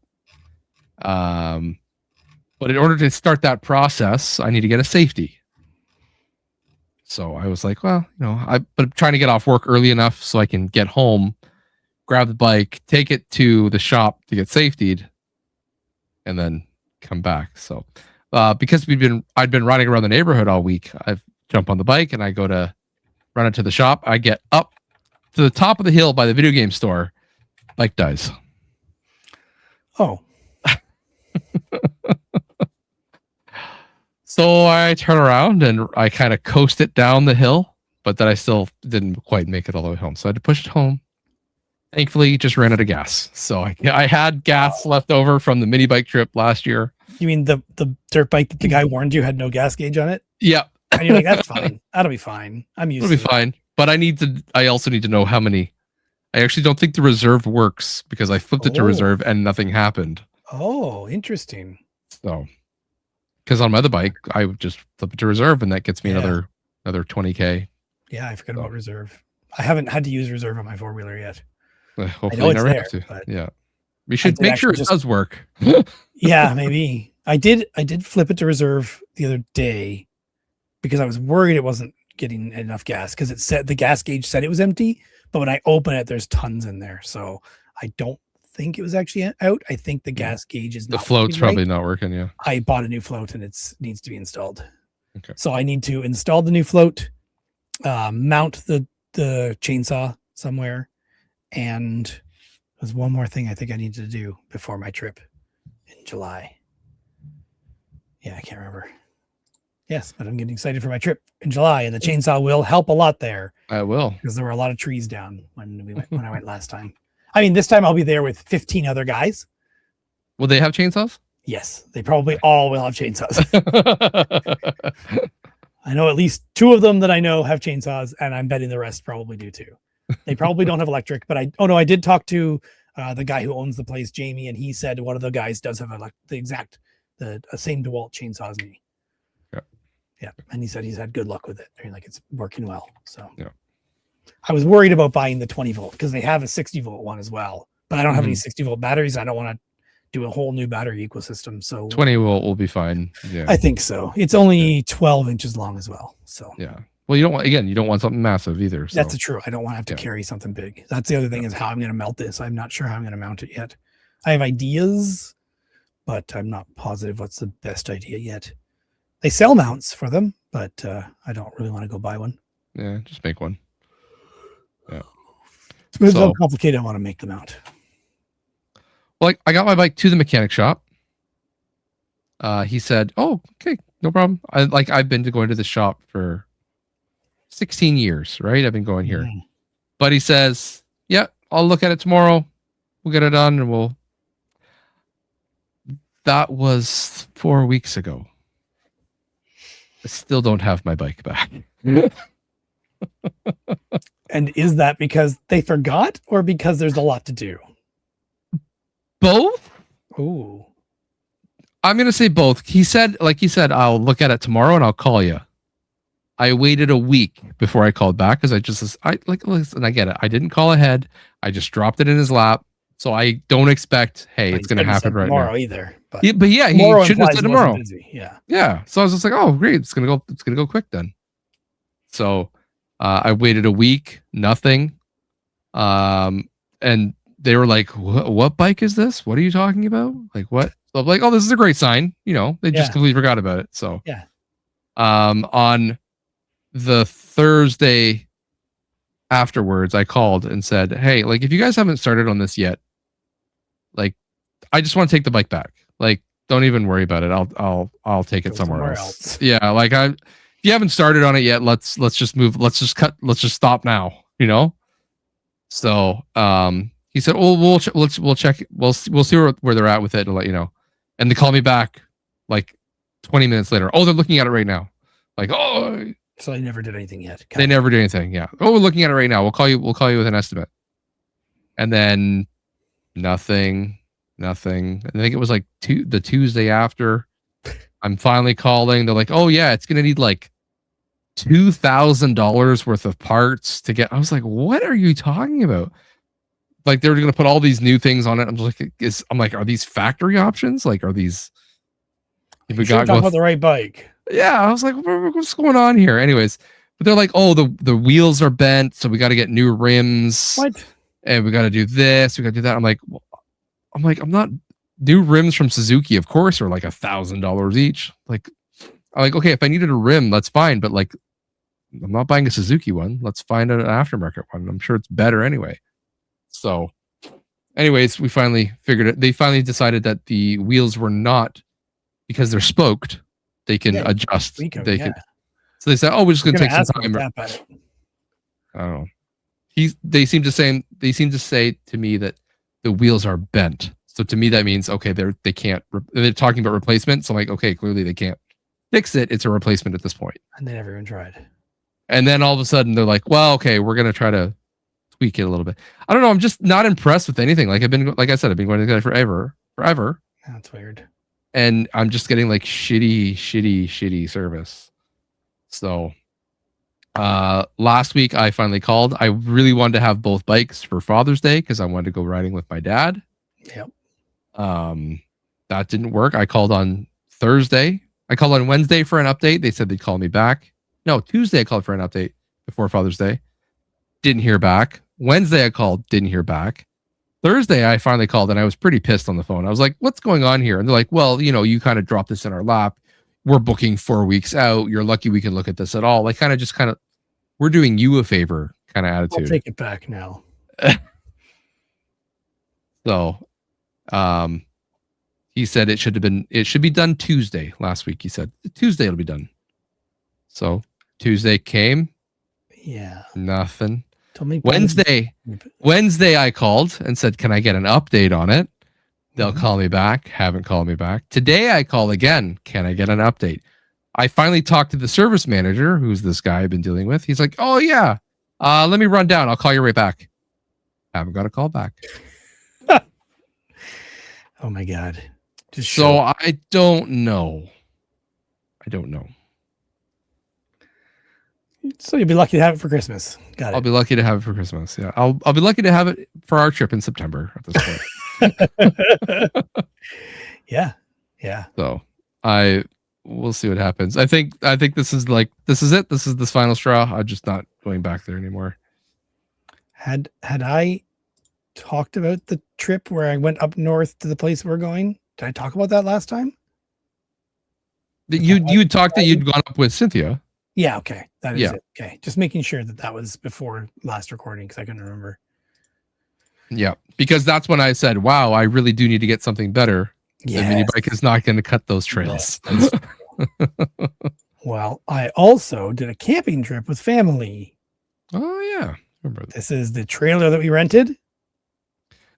But in order to start that process, I need to get a safety. So I was like, well, but I'm trying to get off work early enough so I can get home, grab the bike, take it to the shop to get safetied, and then come back. So because I'd been riding around the neighborhood all week, I jump on the bike and I go to run it to the shop. I get up to the top of the hill by the video game store. Bike dies. Oh. So I turn around and I kind of coast it down the hill, but then I still didn't quite make it all the way home. So I had to push it home. Thankfully, just ran out of gas. So I had gas left over from the mini bike trip last year. You mean the dirt bike that the guy warned you had no gas gauge on it? Yeah. And you're like, that's fine. That'll be fine. I'm used to it. It'll be fine. But I also need to know how many. I actually don't think the reserve works because I flipped it to reserve and nothing happened. Oh, interesting. So, because on my other bike, I would just flip it to reserve and that gets me another 20K. Yeah, I forgot about reserve. I haven't had to use reserve on my 4-wheeler yet. Hopefully you never have to. Yeah. We should make sure it does work. Yeah, maybe. I did flip it to reserve the other day because I was worried it wasn't getting enough gas because it said the gas gauge said it was empty, but when I open it, there's tons in there. So I don't think it was actually out. I think the gas gauge is The not float's working probably right. not working. Yeah. I bought a new float and it needs to be installed. Okay. So I need to install the new float, mount the chainsaw somewhere, and there's one more thing I think I need to do before my trip in July. Yeah, I can't remember. Yes, but I'm getting excited for my trip in July, and the chainsaw will help a lot there I will. because there were a lot of trees down when I went last time. I mean, this time I'll be there with 15 other guys. Will they have chainsaws? Yes, they probably all will have chainsaws. I know at least 2 of them that I know have chainsaws, and I'm betting the rest probably do too. They probably don't have electric, but I did talk to the guy who owns the place, Jamie, and he said one of the guys does have the same DeWalt chainsaw as me. Yeah, and he said he's had good luck with it. I mean, like it's working well. So yeah, I was worried about buying the 20 volt because they have a 60 volt one as well, but I don't have any 60 volt batteries. I don't want to do a whole new battery ecosystem. So 20 will be fine. Yeah, I think so. It's only 12 inches long as well. So yeah. Well, you don't want something massive either. So. That's true. I don't want to have to carry something big. That's the other thing is how I'm going to mount this. I'm not sure how I'm going to mount it yet. I have ideas, but I'm not positive what's the best idea yet. They sell mounts for them, but I don't really want to go buy one. Yeah, just make one. Yeah. It's so complicated. I want to make the mount. Well, I got my bike to the mechanic shop. He said, "Oh, okay, no problem." I've been going to the shop for 16 years, right? I've been going here. But he says, "Yeah, I'll look at it tomorrow. We'll get it done, and we'll." That was 4 weeks ago. I still don't have my bike back. And is that because they forgot or because there's a lot to do? Both? Ooh. I'm going to say both. He said, I'll look at it tomorrow and I'll call you. I waited a week before I called back because listen, I get it. I didn't call ahead. I just dropped it in his lap. So I don't expect, hey, it's going to happen right tomorrow now. Either. But yeah, he shouldn't have said tomorrow. Yeah. Yeah. So I was just like, oh, great. It's going to go quick then. So I waited a week, nothing. And they were like, what bike is this? What are you talking about? Like what? So I'm like, oh, this is a great sign. They just completely forgot about it. So yeah. On the Thursday afterwards, I called and said, hey, like if you guys haven't started on this yet, like I just want to take the bike back. Like, don't even worry about it. I'll take it somewhere else. Yeah, like if you haven't started on it yet, let's just move. Let's just stop now. So he said, "Oh, we'll check. We'll see where they're at with it and let you know." And they called me back like 20 minutes later. Oh, they're looking at it right now. Like, oh, so they never did anything yet. They never did anything. Yeah. Oh, we're looking at it right now. We'll call you with an estimate. And then nothing. I think it was like the Tuesday after. I'm finally calling. They're like, "Oh yeah, it's gonna need like $2,000 worth of parts to get." I was like, "What are you talking about?" Like they were gonna put all these new things on it. I'm like, are these factory options? Like, are these? If we got about the right bike. Yeah, I was like, what's going on here? Anyways, but they're like, oh, the wheels are bent, so we got to get new rims. What? And we got to do this, we got to do that. I'm not new rims from Suzuki, of course, are like $1,000 each. Like, okay, if I needed a rim, that's fine, but like, I'm not buying a Suzuki one. Let's find an aftermarket one. I'm sure it's better anyway. So, anyways, we finally figured it. They finally decided that the wheels were not, because they're spoked, they can adjust. Can. So they said, "Oh, we're just going to take some time." I don't know. They seem to say to me that the wheels are bent. So to me that means okay, they can't. They're talking about replacement. So I'm like, okay, clearly they can't fix it. It's a replacement at this point. And they never even tried. And then all of a sudden they're like, well, okay, we're going to try to tweak it a little bit. I don't know. I'm just not impressed with anything. Like I've been going to the guy forever. That's weird. And I'm just getting like shitty service. So last week I finally called. I really wanted to have both bikes for Father's Day because I wanted to go riding with my dad. Yep. That didn't work. I called on Thursday. I called on Wednesday for an update. They said they'd call me back. No, Tuesday I called for an update before Father's Day. Didn't hear back. Wednesday I called, didn't hear back. Thursday I finally called and I was pretty pissed on the phone. I was like, what's going on here? And they're like, well, you kind of dropped this in our lap. We're booking 4 weeks out. You're lucky we can look at this at all. Like we're doing you a favor kind of I'll attitude. take it back now. So he said it should be done Tuesday last week. He said Tuesday it'll be done. So Tuesday came. Yeah. Nothing. Told me Wednesday I called and said, can I get an update on it? They'll call me back. Haven't called me back. Today I call again. Can I get an update? I finally talked to the service manager, who's this guy I've been dealing with. He's like, oh yeah, let me run down. I'll call you right back. Haven't got a call back. Oh my God. So I don't know. So you'll be lucky to have it for Christmas. Got it. I'll be lucky to have it for Christmas. Yeah. I'll be lucky to have it for our trip in September at this point. Yeah. Yeah. So we'll see what happens. I think this is it. This is the final straw. I'm just not going back there anymore. Had I talked about the trip where I went up north to the place we're going? Did I talk about that last time? You talked that you'd gone up with Cynthia. Yeah. Okay. That is it. Okay. Just making sure that was before last recording because I couldn't remember. Yeah. Because that's when I said, wow, I really do need to get something better. Yes. The mini bike is not going to cut those trails. Well, I also did a camping trip with family. Oh, yeah. Remember that. This is the trailer that we rented.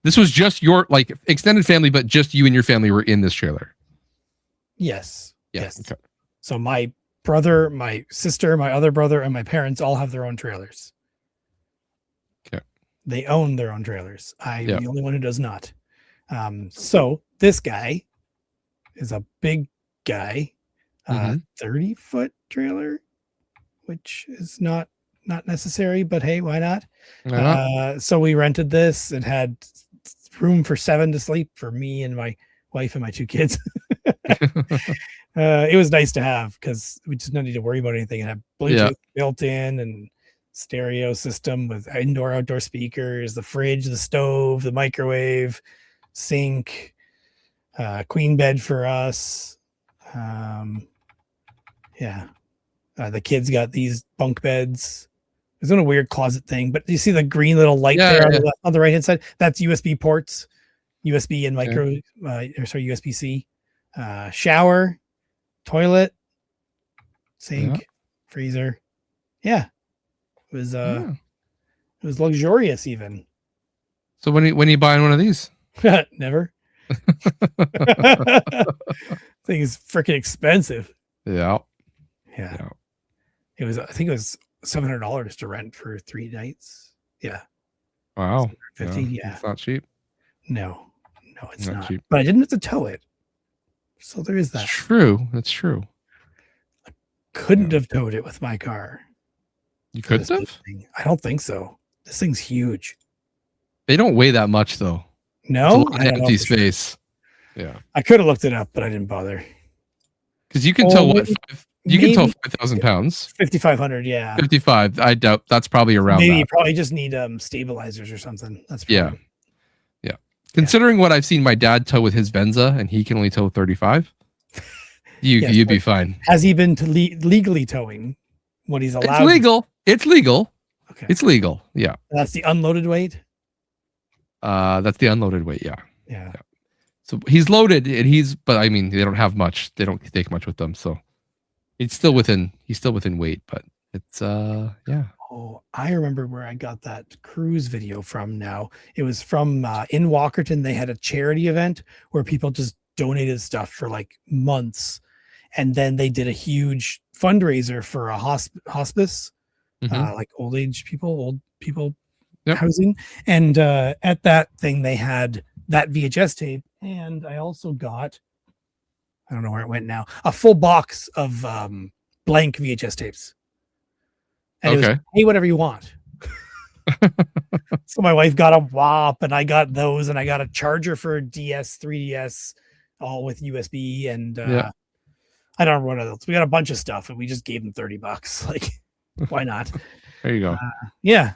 This was just your extended family, but just you and your family were in this trailer. Yes. Yeah, Yes. okay. So my brother, my sister, my other brother, and my parents all have their own trailers. Okay. They own their own trailers. I'm the only one who does not. So this guy is a big guy, 30-foot trailer, which is not necessary, but hey, why not? So we rented this. It had room for 7 to sleep for me and my wife and my 2 kids. It was nice to have because we just don't need to worry about anything. It had Bluetooth built in and stereo system with indoor outdoor speakers, the fridge, the stove, the microwave, sink, queen bed for us. The kids got these bunk beds. It's in a weird closet thing, but you see the green little light on the right hand side? That's USB ports, USB and USB-C. Shower, toilet, sink, freezer. Yeah. It was luxurious even. So when are you buying one of these? Never. Thing is freaking expensive. Yeah. I think it was $700 to rent for 3 nights. Yeah. Wow. 50. Yeah. It's not cheap. No, it's not. Cheap. But I didn't have to tow it. So there is that. That's true. That's true. Couldn't have towed it with my car. You couldn't have? I don't think so. This thing's huge. They don't weigh that much though. No, it's empty space. Yeah. I could have looked it up, but I didn't bother. Because you can tow you can tow 5,000 pounds. 5,500, yeah. 55. I doubt that's probably around. Maybe that. you probably just need stabilizers or something. That's probably, yeah. Considering what I've seen my dad tow with his Venza, and he can only tow 35, you'd be fine. Has he been to legally towing what he's allowed? It's legal. It's legal. Okay. It's legal. Yeah. That's the unloaded weight. That's the unloaded weight. Yeah. Yeah. So he's loaded, and but I mean, they don't have much. They don't take much with them, so he's still within weight. But it's yeah. Oh, I remember where I got that cruise video from. Now it was from in Walkerton. They had a charity event where people just donated stuff for like months, and then they did a huge fundraiser for a hospice, like old people housing. And at that thing, they had that VHS tape, and I also got, I don't know where it went now, a full box of blank VHS tapes. And it was, hey, whatever you want. So my wife got a WAP, and I got those, and I got a charger for a DS, 3DS, all with USB, and I don't remember what else. We got a bunch of stuff, and we just gave them $30. Like, why not? There you go. Yeah.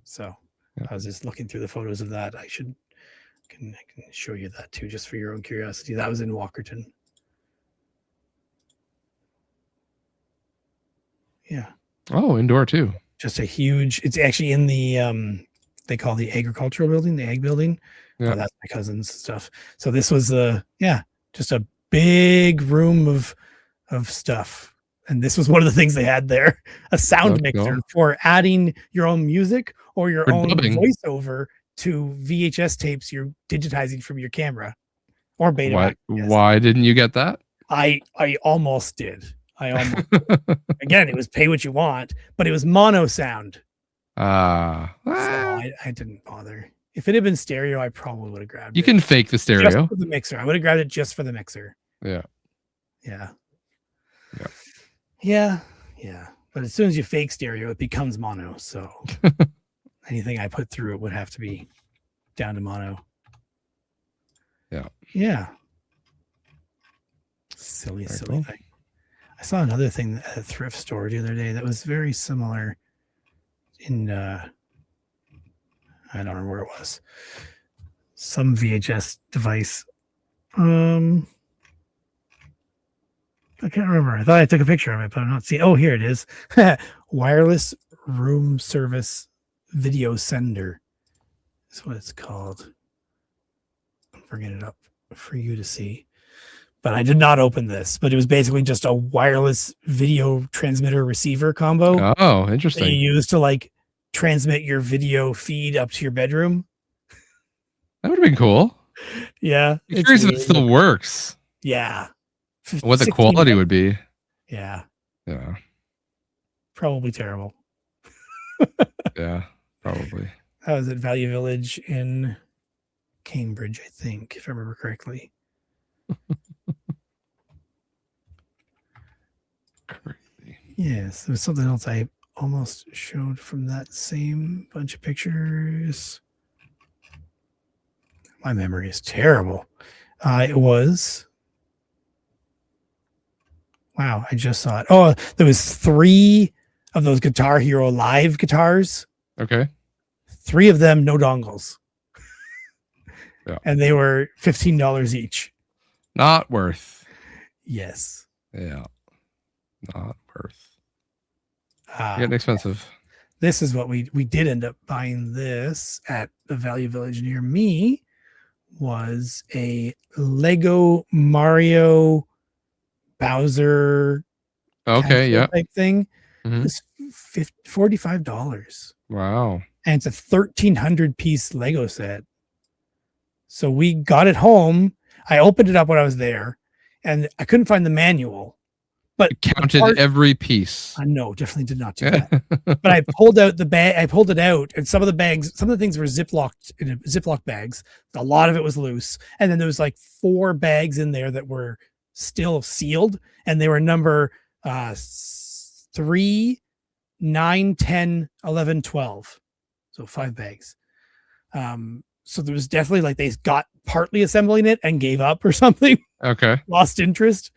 So Yeah. I was just looking through the photos of that. I can show you that too, just for your own curiosity. That was in Walkerton. Yeah. Oh, indoor too. Just a huge. It's actually in the they call the agricultural building, the ag building. Yeah. Oh, that's my cousin's stuff. So this was just a big room of stuff. And this was one of the things they had there, a sound Let's mixer go. for adding your own music or your For own dubbing. voiceover to VHS tapes you're digitizing from your camera or Betamax. Why didn't you get that? I almost did. Again, it was pay what you want, but it was mono sound. So I didn't bother. If it had been stereo, I probably would have grabbed it. You can fake the stereo. Just for the mixer. I would have grabbed it just for the mixer. Yeah. Yeah. Yeah. Yeah. Yeah. But as soon as you fake stereo, it becomes mono. So anything I put through it would have to be down to mono. Yeah. Yeah. Silly thing. I saw another thing at a thrift store the other day that was very similar in I don't remember where it was. Some VHS device. I can't remember. I thought I took a picture of it, but I'm not seeing. Oh, here it is. Wireless room service video sender. That's what it's called. I'm bringing it up for you to see. But I did not open this. But it was basically just a wireless video transmitter receiver combo. Oh, That interesting. you use to like transmit your video feed up to your bedroom. That would have been cool. Yeah. I'm curious if it still works. Yeah. What the 16 quality would be. Yeah. Yeah. Probably terrible. Yeah. Probably. That was at Value Village in Cambridge, I think, if I remember correctly. Crazy. Yes, there was something else I almost showed from that same bunch of pictures. My memory is terrible. It was. Wow, I just saw it. Oh, there was 3 of those Guitar Hero Live guitars. Okay. 3 of them, no dongles. Yeah. And they were $15 each. Not worth. Yes. Yeah. Not worth. Ah, Getting expensive. this is what we did end up buying. This at the Value Village near me was a Lego Mario Bowser Okay. Yeah. type thing. Mhm. It was $45. Wow. And it's a 1,300 piece Lego set. So we got it home. I opened it up when I was there and I couldn't find the manual. But You counted every piece. no, definitely did not do that. But I pulled out the bag. I pulled it out, and some of the things were ziplocked in Ziploc bags. A lot of it was loose, and then there was like 4 bags in there that were still sealed, and they were number 3, 9, 10, 11, 12. So 5 bags. So there was definitely like they got partly assembling it and gave up or something. Okay. Lost interest.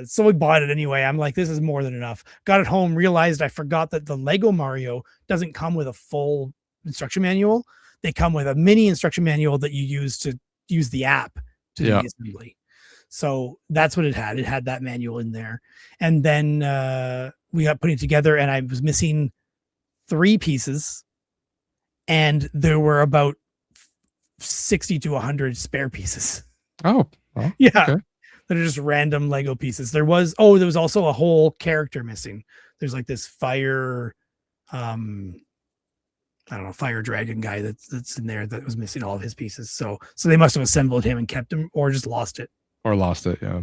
So we bought it anyway. I'm like, this is more than enough. Got it home, realized I forgot that the Lego Mario doesn't come with a full instruction manual. They come with a mini instruction manual that you use to use the app to do the assembly. So that's what it had. It had that manual in there. And then we got putting it together and I was missing 3 pieces. And there were about 60 to 100 spare pieces. Oh. Well, Yeah. okay. That are just random Lego pieces. There was also a whole character missing. There's like this fire, I don't know, fire dragon guy that's in there that was missing all of his pieces. So they must have assembled him and kept him or just lost it. Or lost it. Yeah.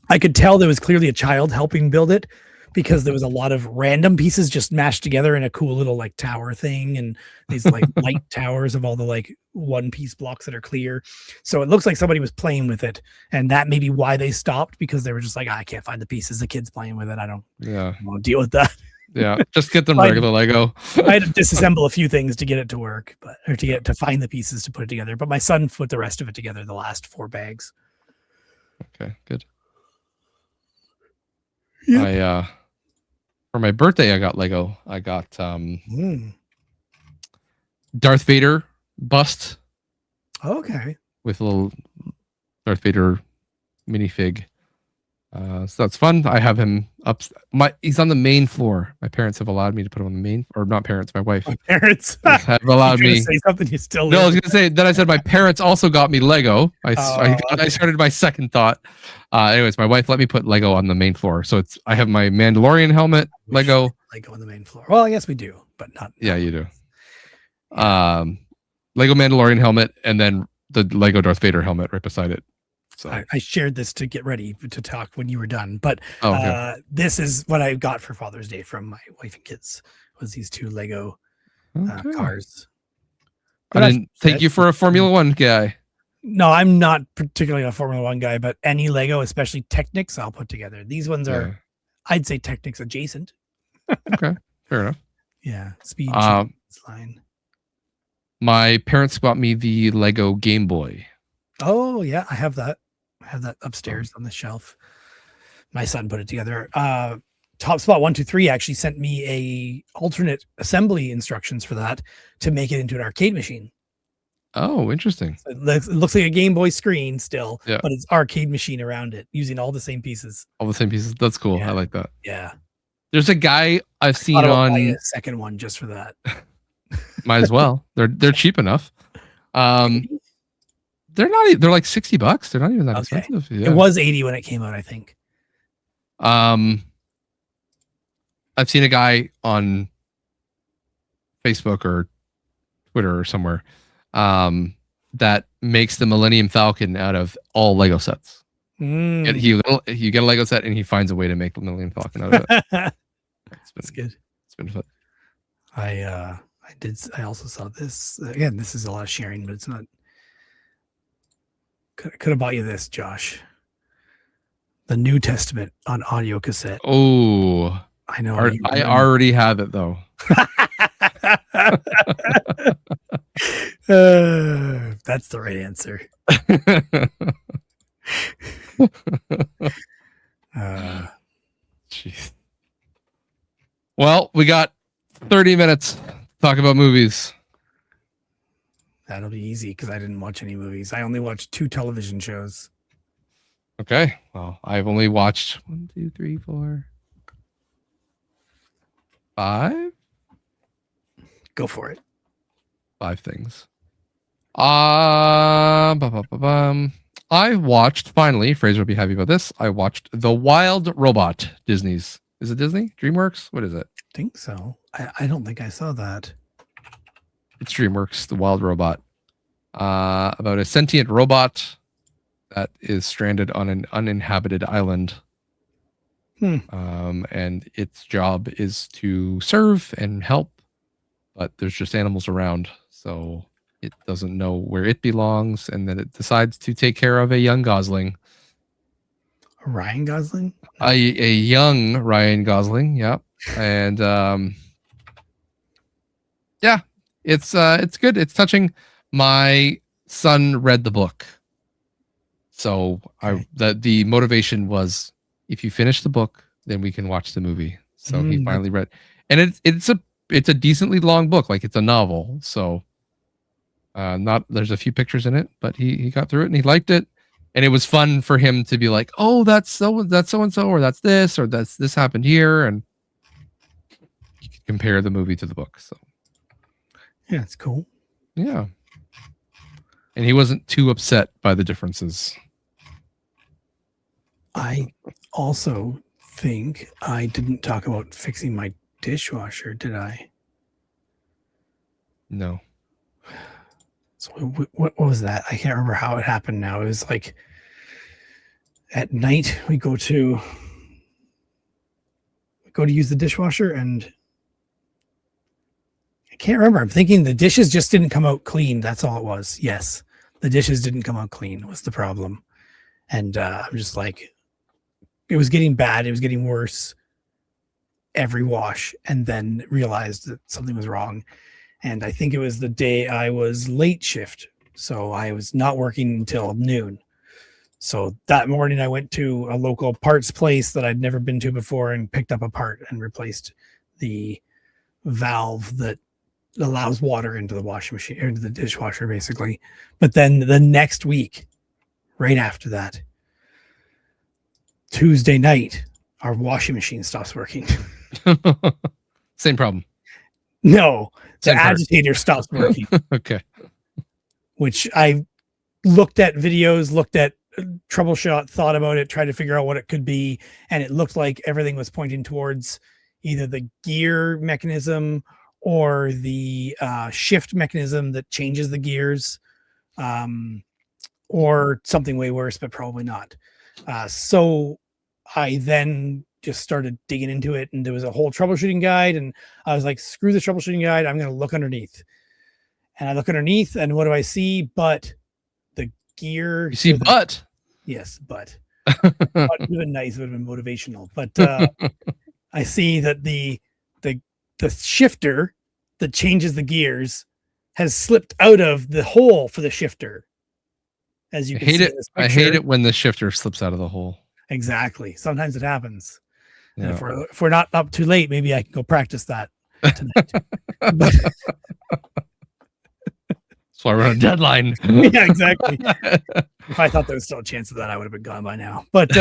I could tell there was clearly a child helping build it because there was a lot of random pieces just mashed together in a cool little like tower thing and these like light towers of all the like one piece blocks that are clear. So it looks like somebody was playing with it and that may be why they stopped because they were just like, I can't find the pieces. The kid's playing with it. I don't want to deal with that. Yeah. Just get them Like- regular Lego. I had to disassemble a few things to get it to work, to find the pieces to put it together. But my son put the rest of it together, the last 4 bags. Okay, good. Yep. I for my birthday I got Lego. I got Darth Vader bust Okay. with a little Darth Vader minifig. So that's fun. I have him up. He's on the main floor. My parents have allowed me to put him on the main, or not parents. My wife My parents have allowed you me. say something you still. No, I was gonna say. Then I said my parents also got me Lego. I Okay. started my second thought. Anyways, my wife let me put Lego on the main floor, so I have my Mandalorian helmet, Lego. Lego on the main floor. Well, I guess we do, but not. Yeah, you do. Lego Mandalorian helmet, and then the Lego Darth Vader helmet right beside it. So I shared this to get ready to talk when you were done, but okay. this is what I got for Father's Day from my wife and kids. Was these 2 Lego Okay. cars. I didn't take you for a Formula One guy. No, I'm not particularly a Formula One guy, but any Lego, especially Technics, I'll put together. These ones are, I'd say, Technics adjacent. Okay, fair enough. Yeah, speed line. My parents bought me the Lego Game Boy. Oh yeah, I have that. I have that upstairs on the shelf. My son put it together. Top Spot 123 actually sent me a alternate assembly instructions for that to make it into an arcade machine. Oh, interesting. So it looks like a Game Boy screen still, Yeah. but it's arcade machine around it using all the same pieces. All the same pieces. That's cool. Yeah. I like that. Yeah. There's a guy I've seen I'll on buy a second one just for that. might as well. They're cheap enough. They're like $60. They're not even that expensive. Yeah. It was 80 when it came out, I think. I've seen a guy on Facebook or Twitter or somewhere that makes the Millennium Falcon out of all Lego sets. And you get a Lego set and he finds a way to make the Millennium Falcon out of it. That's good. It's been fun. I also saw this. Again, this is a lot of sharing, but it's not. Could have bought you this, Josh. The New Testament on audio cassette. Oh, I know. I already have it though. That's the right answer. Jeez. Well, we got 30 minutes to talk about movies. That'll be easy because I didn't watch any movies. I only watched 2 television shows. Okay. Well, I've only watched 1, 2, 3, 4, 5. Go for it. 5 things. I watched, finally, Fraser will be happy about this. I watched The Wild Robot, Disney's. Is it Disney? DreamWorks? What is it? I think so. I don't think I saw that. It's DreamWorks, The Wild Robot. About a sentient robot that is stranded on an uninhabited island. And its job is to serve and help, but there's just animals around. So it doesn't know where it belongs, and then it decides to take care of a young Gosling. Ryan Gosling? A young Ryan Gosling, yep. And yeah, it's good. It's touching. My son read the book. So the motivation was, if you finish the book, then we can watch the movie. So he finally read, and it's a decently long book, like it's a novel. So there's a few pictures in it, but he got through it and he liked it, and it was fun for him to be like, oh, that's so and so, or that's this happened here, and you can compare the movie to the book. So yeah, it's cool. Yeah, and he wasn't too upset by the differences. I also think I didn't talk about fixing my dishwasher, did I? No. So what was that? I can't remember how it happened now. It was like at night we go to use the dishwasher, and I can't remember. I'm thinking the dishes just didn't come out clean. That's all it was. Yes, the dishes didn't come out clean was the problem. And I'm just like, it was getting bad. It was getting worse every wash, and then realized that something was wrong. And I think it was the day I was late shift. So I was not working until noon. So that morning I went to a local parts place that I'd never been to before and picked up a part and replaced the valve that allows water into the washing machine or into the dishwasher basically. But then the next week, right after that, Tuesday night, our washing machine stops working. Same problem. No, the Same part. agitator stops working, Okay. which I looked at videos, looked at troubleshot, thought about it, tried to figure out what it could be. And it looked like everything was pointing towards either the gear mechanism or the shift mechanism that changes the gears, or something way worse, but probably not. So I then just started digging into it, and there was a whole troubleshooting guide, and I was like, screw the troubleshooting guide, I'm going to look underneath. And I look underneath, and what do I see but the gear? You see butt. Yes, but it would have been nice, it would have been motivational. But I see that the shifter that changes the gears has slipped out of the hole for the shifter. As you can see in this I picture. hate it when the shifter slips out of the hole. Exactly. Sometimes it happens. And Yeah. if we're not up too late, maybe I can go practice that tonight. But, So I run a deadline. yeah, exactly. If I thought there was still a chance of that, I would have been gone by now. But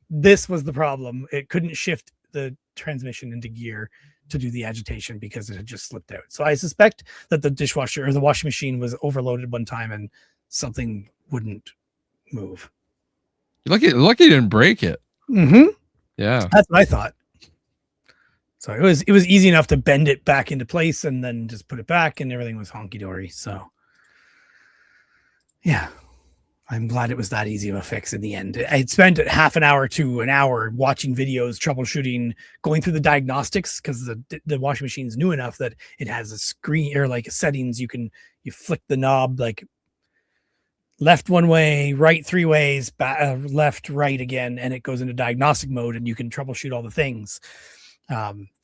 this was the problem. It couldn't shift the transmission into gear to do the agitation because it had just slipped out. So I suspect that the dishwasher or the washing machine was overloaded one time and something wouldn't move. You're lucky you didn't break it. Mm-hmm. Yeah. That's what I thought. So it was easy enough to bend it back into place and then just put it back, and everything was honky dory. So yeah, I'm glad it was that easy of a fix in the end. I'd spent half an hour to an hour watching videos, troubleshooting, going through the diagnostics because the washing machine's new enough that it has a screen or like settings. You flick the knob like left one way, right three ways, left, right again, and it goes into diagnostic mode, and you can troubleshoot all the things.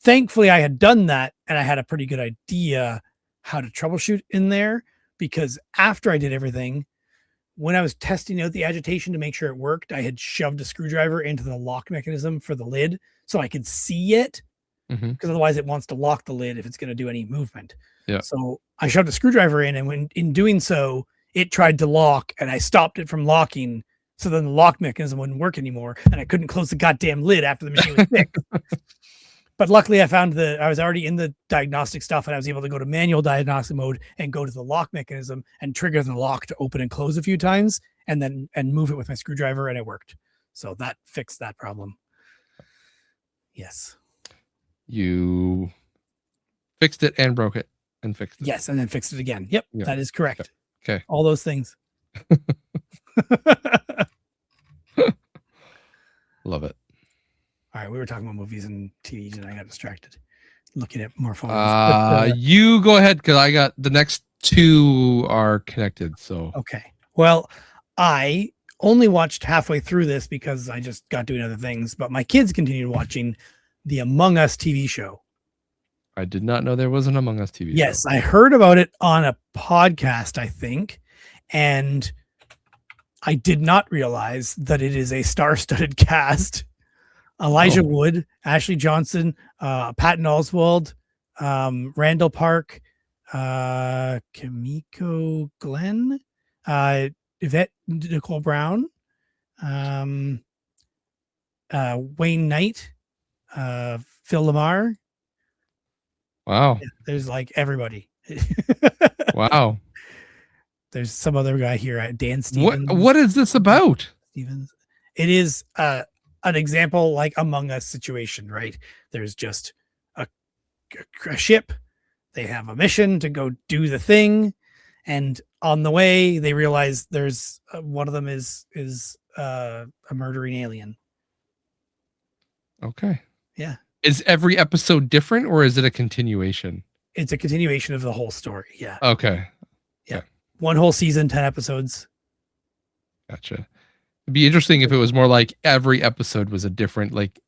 Thankfully, I had done that, and I had a pretty good idea how to troubleshoot in there, because after I did everything, when I was testing out the agitation to make sure it worked, I had shoved a screwdriver into the lock mechanism for the lid so I could see it, because otherwise it wants to lock the lid if it's going to do any movement. Yeah. So I shoved a screwdriver in, and when in doing so, it tried to lock, and I stopped it from locking. So then the lock mechanism wouldn't work anymore, and I couldn't close the goddamn lid after the machine was fixed. But luckily I found I was already in the diagnostic stuff, and I was able to go to manual diagnostic mode and go to the lock mechanism and trigger the lock to open and close a few times, and move it with my screwdriver, and it worked. So that fixed that problem. Yes. You fixed it and broke it and fixed it. Yes, and then fixed it again. Yep, Yeah. That is correct. Okay. All those things. Love it. All right, we were talking about movies and TVs, and I got distracted looking at more phones. You go ahead, because I got the next two are connected. So Okay. Well, I only watched halfway through this because I just got doing other things, but my kids continued watching the Among Us TV show. I did not know there was an Among Us TV show. Yes, I heard about it on a podcast, I think, and I did not realize that it is a star-studded cast. Elijah Wood, Ashley Johnson, Patton Oswalt, Randall Park, Kimiko Glenn, Yvette Nicole Brown, Wayne Knight, Phil Lamar. Wow. There's like everybody. Wow. There's some other guy here, Dan Stevens. What is this about? Stevens. It is an example like Among Us situation, right? There's just a ship. They have a mission to go do the thing, and on the way they realize there's one of them is a murdering alien. Okay. Yeah. Is every episode different, or is it a continuation? It's a continuation of the whole story. Yeah. Okay. Yeah. One whole season, 10 episodes. Gotcha. It'd be interesting if it was more like every episode was a different, like,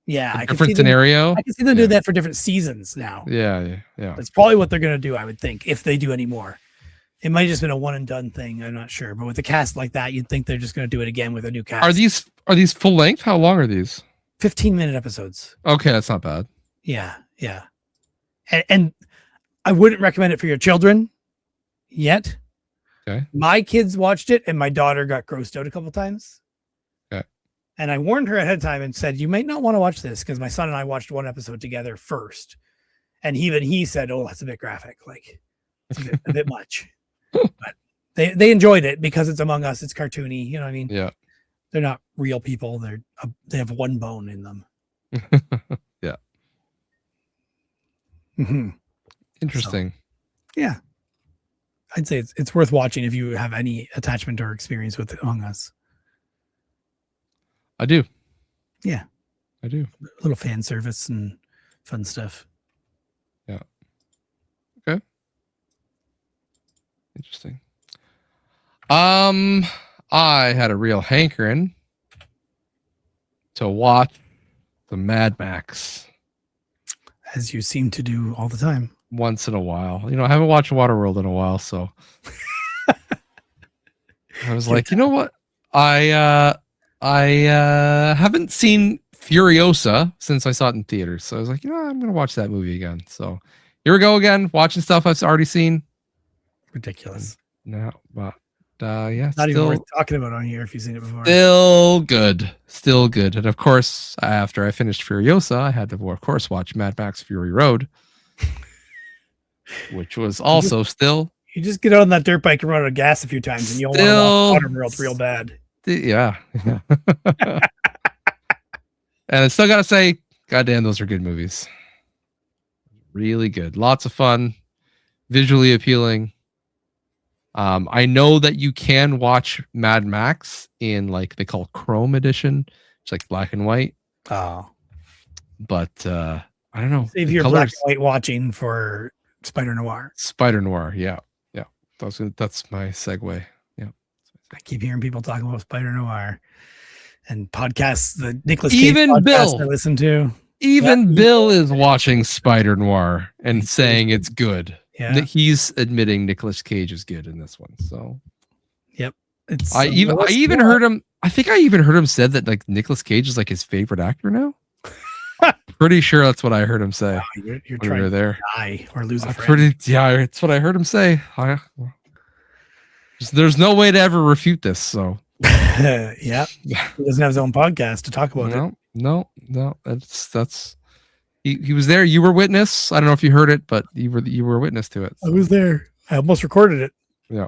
yeah, different scenario. I can see them do that for different seasons now. Yeah. That's probably what they're going to do, I would think, if they do any more. It might have just been a one and done thing. I'm not sure, but with a cast like that, you'd think they're just going to do it again with a new cast. Are these full length? How long are these? 15-minute episodes. Okay, that's not bad. Yeah, yeah. And I wouldn't recommend it for your children yet. Okay. My kids watched it, and my daughter got grossed out a couple times. Okay. And I warned her ahead of time and said, "You might not want to watch this," because my son and I watched one episode together first, and even he said, "Oh, that's a bit graphic. Like, it's a bit much." But they enjoyed it because it's Among Us. It's cartoony. You know what I mean? Yeah. They're not real people. They have one bone in them. Yeah. Mm-hmm. Interesting. So, yeah. I'd say it's worth watching if you have any attachment or experience with Among Us. I do. Yeah. I do. A little fan service and fun stuff. Yeah. Okay. Interesting. I had a real hankering to watch the Mad Max As you seem to do all the time. once in a while. You know, I haven't watched Waterworld in a while, so I was like, you know what? I haven't seen Furiosa since I saw it in theaters. So I was like, you know, I'm gonna watch that movie again. So here we go again, watching stuff I've already seen. Ridiculous. No, but yeah, Not even still, worth talking about on here if you've seen it before. still good. Still good. And of course, after I finished Furiosa, I had to, of course, watch Mad Max Fury Road, which was also still. You just get on that dirt bike and run out of gas a few times and you'll want to watch Waterworld real bad. Yeah. And I still gotta say, goddamn, those are good movies. Really good. Lots of fun. Visually appealing. I know that you can watch Mad Max in like they call Chrome edition. It's like black and white. Oh. But I don't know. Save your black and white watching for Spider Noir. Spider Noir, yeah. Yeah. That's my segue. Yeah. I keep hearing people talking about Spider Noir and podcasts, the Nicolas Cage Even podcast Bill. I listen to. Even Bill is watching Spider Noir and saying it's good. Yeah. He's admitting Nicolas Cage is good in this one. So yep. It's I even heard him. I think I even heard him said that like Nicolas Cage is like his favorite actor now. Pretty sure that's what I heard him say. Wow, you're when trying we were there. to die or lose a friend. Yeah, it's what I heard him say. There's no way to ever refute this. So yeah, he doesn't have his own podcast to talk about it. No. That's he was there. You were witness. I don't know if you heard it, but you were witness to it. So. I was there. I almost recorded it. Yeah.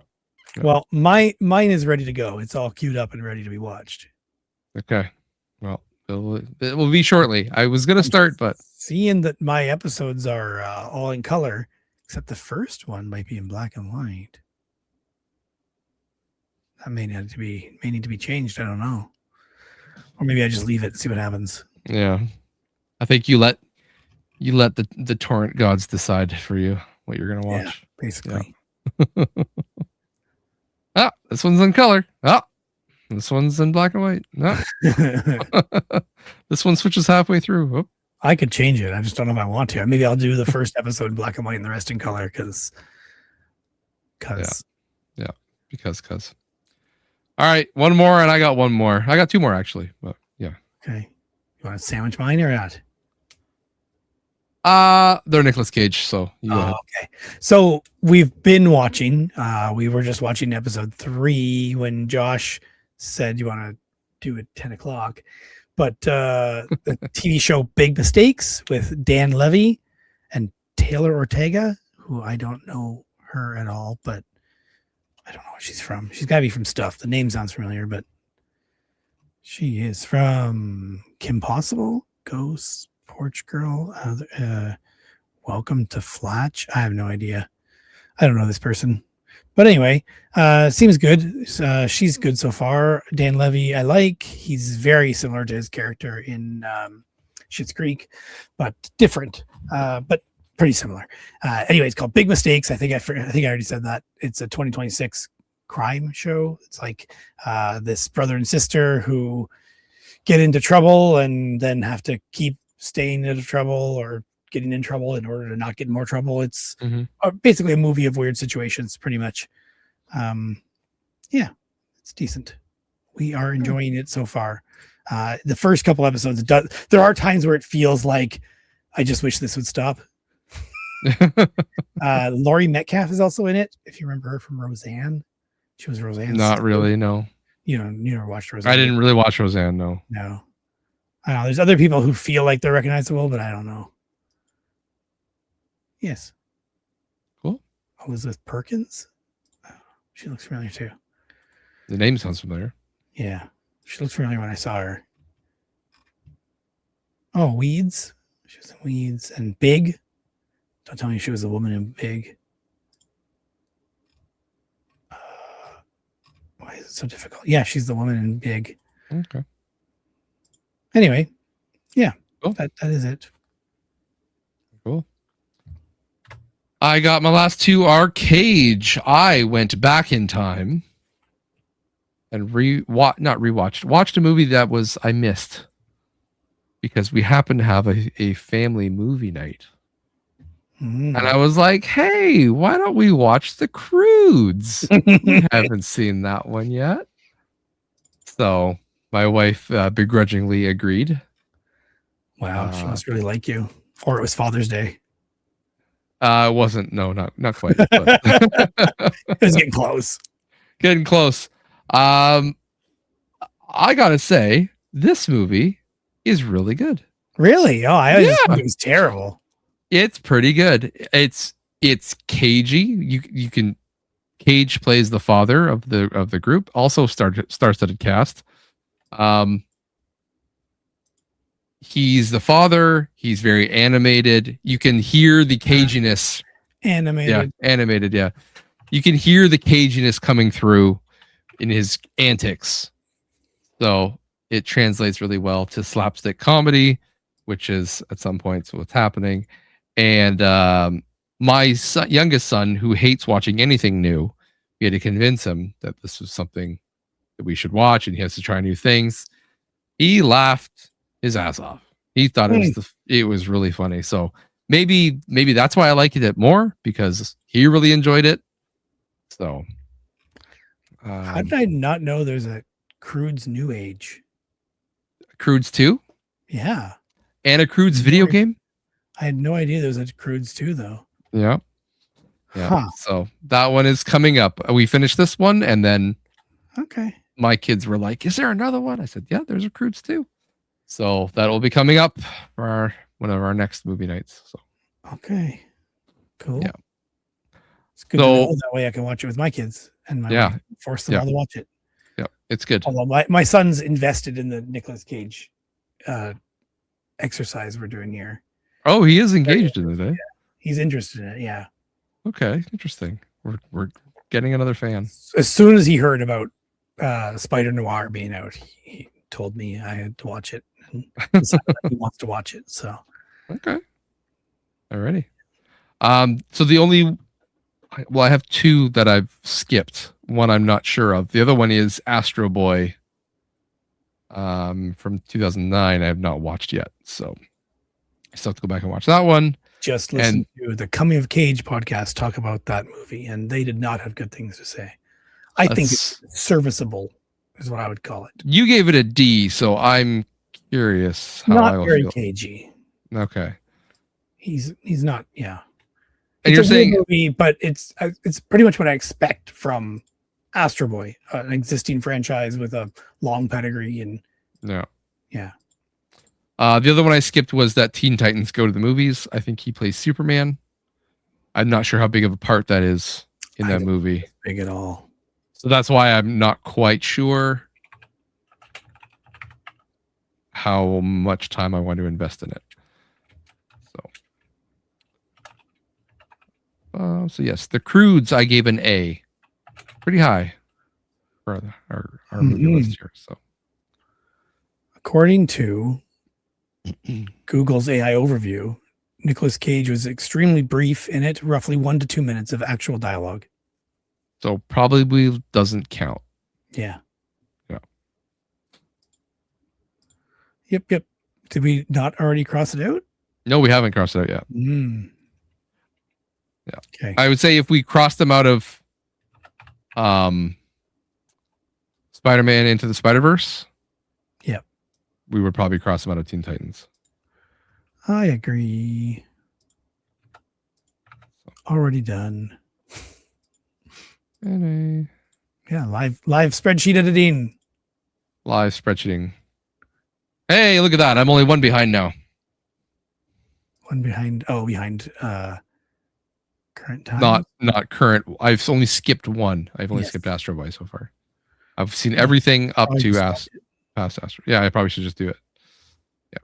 Well, mine is ready to go. It's all queued up and ready to be watched. Okay. Well, it will be shortly. I was gonna start, but seeing that my episodes are all in color, except the first one might be in black and white. That may need to be changed. I don't know. Or maybe I just leave it and see what happens. Yeah. I think you let the torrent gods decide for you what you're gonna watch. Yeah, basically. Yeah. This one's in color. This one's in black and white. No. This one switches halfway through. Oh. I could change it. I just don't know if I want to. Maybe I'll do the first episode in black and white and the rest in color because. Yeah. Because. All right, one more, and I got one more. I got two more actually, but yeah. Okay, you want to sandwich mine or not? They're Nicolas Cage, so you go ahead. Okay. So we've been watching. We were just watching episode 3 when Josh said you want to do it 10 o'clock. But the TV show Big Mistakes with Dan Levy and Taylor Ortega, who I don't know her at all, but I don't know where she's from. She's got to be from stuff. The name sounds familiar, but she is from Kim Possible, Ghost, Porch Girl, Welcome to Flatch. I have no idea. I don't know this person. But anyway, seems good. She's good so far. Dan Levy, I like. He's very similar to his character in Schitt's Creek, but different. But pretty similar. Anyway, it's called Big Mistakes. I think I already said that. It's a 2026 crime show. It's like this brother and sister who get into trouble and then have to keep staying out of trouble or getting in trouble in order to not get in more trouble. It's basically a movie of weird situations, pretty much. Yeah, it's decent. We are enjoying it so far. The first couple episodes, there are times where it feels like I just wish this would stop. Laurie Metcalf is also in it. If you remember her from Roseanne, she was Roseanne. Not really, no. You never watched Roseanne. I didn't really watch Roseanne, no. No. I don't know. There's other people who feel like they're recognizable, but I don't know. Yes. Cool. Elizabeth Perkins. Oh, she looks familiar too. The name sounds familiar. Yeah. She looks familiar when I saw her. Oh, Weeds. She was in Weeds and Big. Don't tell me she was a woman in Big. Why is it so difficult? Yeah, she's the woman in Big. Okay. Anyway, yeah, cool. that is it. Cool. I got my last two are Cage. I went back in time and watched a movie that I missed because we happened to have a family movie night. And I was like, hey, why don't we watch The Croods? We haven't seen that one yet. So my wife begrudgingly agreed. Wow, she must really like you. Or it was Father's Day. It wasn't. No, not quite. But it was getting close. Getting close. I gotta say, this movie is really good. Really? Oh, I just thought it was terrible. It's pretty good. It's cagey. You can Cage plays the father of the group. Also star-studded cast. He's the father. He's very animated. You can hear the caginess. Animated. Yeah, animated. Yeah, you can hear the caginess coming through in his antics. So it translates really well to slapstick comedy, which is at some points what's happening. And my youngest son, who hates watching anything new, we had to convince him that this was something that we should watch, and he has to try new things. He laughed his ass off. He thought it was really funny. So maybe that's why I liked it more, because he really enjoyed it. So how did I not know there's a Croods New Age? Croods 2? Yeah. And a Croods video game? I had no idea there was a Croods 2 though. Yeah. So that one is coming up. We finished this one, and then my kids were like, is there another one? I said, yeah, there's a Croods 2. So that will be coming up for one of our next movie nights. So cool. Yeah. It's good to know, that way I can watch it with my kids and force them all to watch it. Yeah, it's good. Although my son's invested in the Nicolas Cage exercise we're doing here. Oh, he is engaged in it, eh? Yeah. He's interested in it, yeah. Okay, interesting. We're getting another fan. As soon as he heard about Spider Noir being out, he told me I had to watch it, and decided that he wants to watch it. So okay, alrighty. So I have two that I've skipped. One I'm not sure of. The other one is Astro Boy. From 2009, I have not watched yet, so I still have to go back and watch that one. Just listen to the Coming of Cage podcast talk about that movie, and they did not have good things to say. I think it's serviceable, is what I would call it. You gave it a D, so I'm curious how not I will very feel. cagey. Okay. He's not, yeah. And you're saying movie, but it's pretty much what I expect from Astro Boy, an existing franchise with a long pedigree, and yeah. The other one I skipped was that Teen Titans Go to the Movies. I think he plays Superman. I'm not sure how big of a part that is in that movie. Big at all. So that's why I'm not quite sure how much time I want to invest in it. So yes, The Croods I gave an A, pretty high for our movie list here. So according to Google's AI overview, Nicolas Cage was extremely brief in it, roughly 1 to 2 minutes of actual dialogue. So probably doesn't count. Yeah. Yeah. Yep. Did we not already cross it out? No, we haven't crossed it out yet. Yeah. Okay. I would say if we crossed them out of Spider-Man Into the Spider-Verse. Yep. We would probably cross them out of Teen Titans. I agree. Already done. Yeah, live spreadsheet editing. Live spreadsheeting. Hey, look at that. I'm only one behind now. One behind. Oh, behind current time. Not current. I've only skipped one. I've only skipped Astro Boy so far. I've seen everything up to past Astro. Yeah, I probably should just do it. Yeah.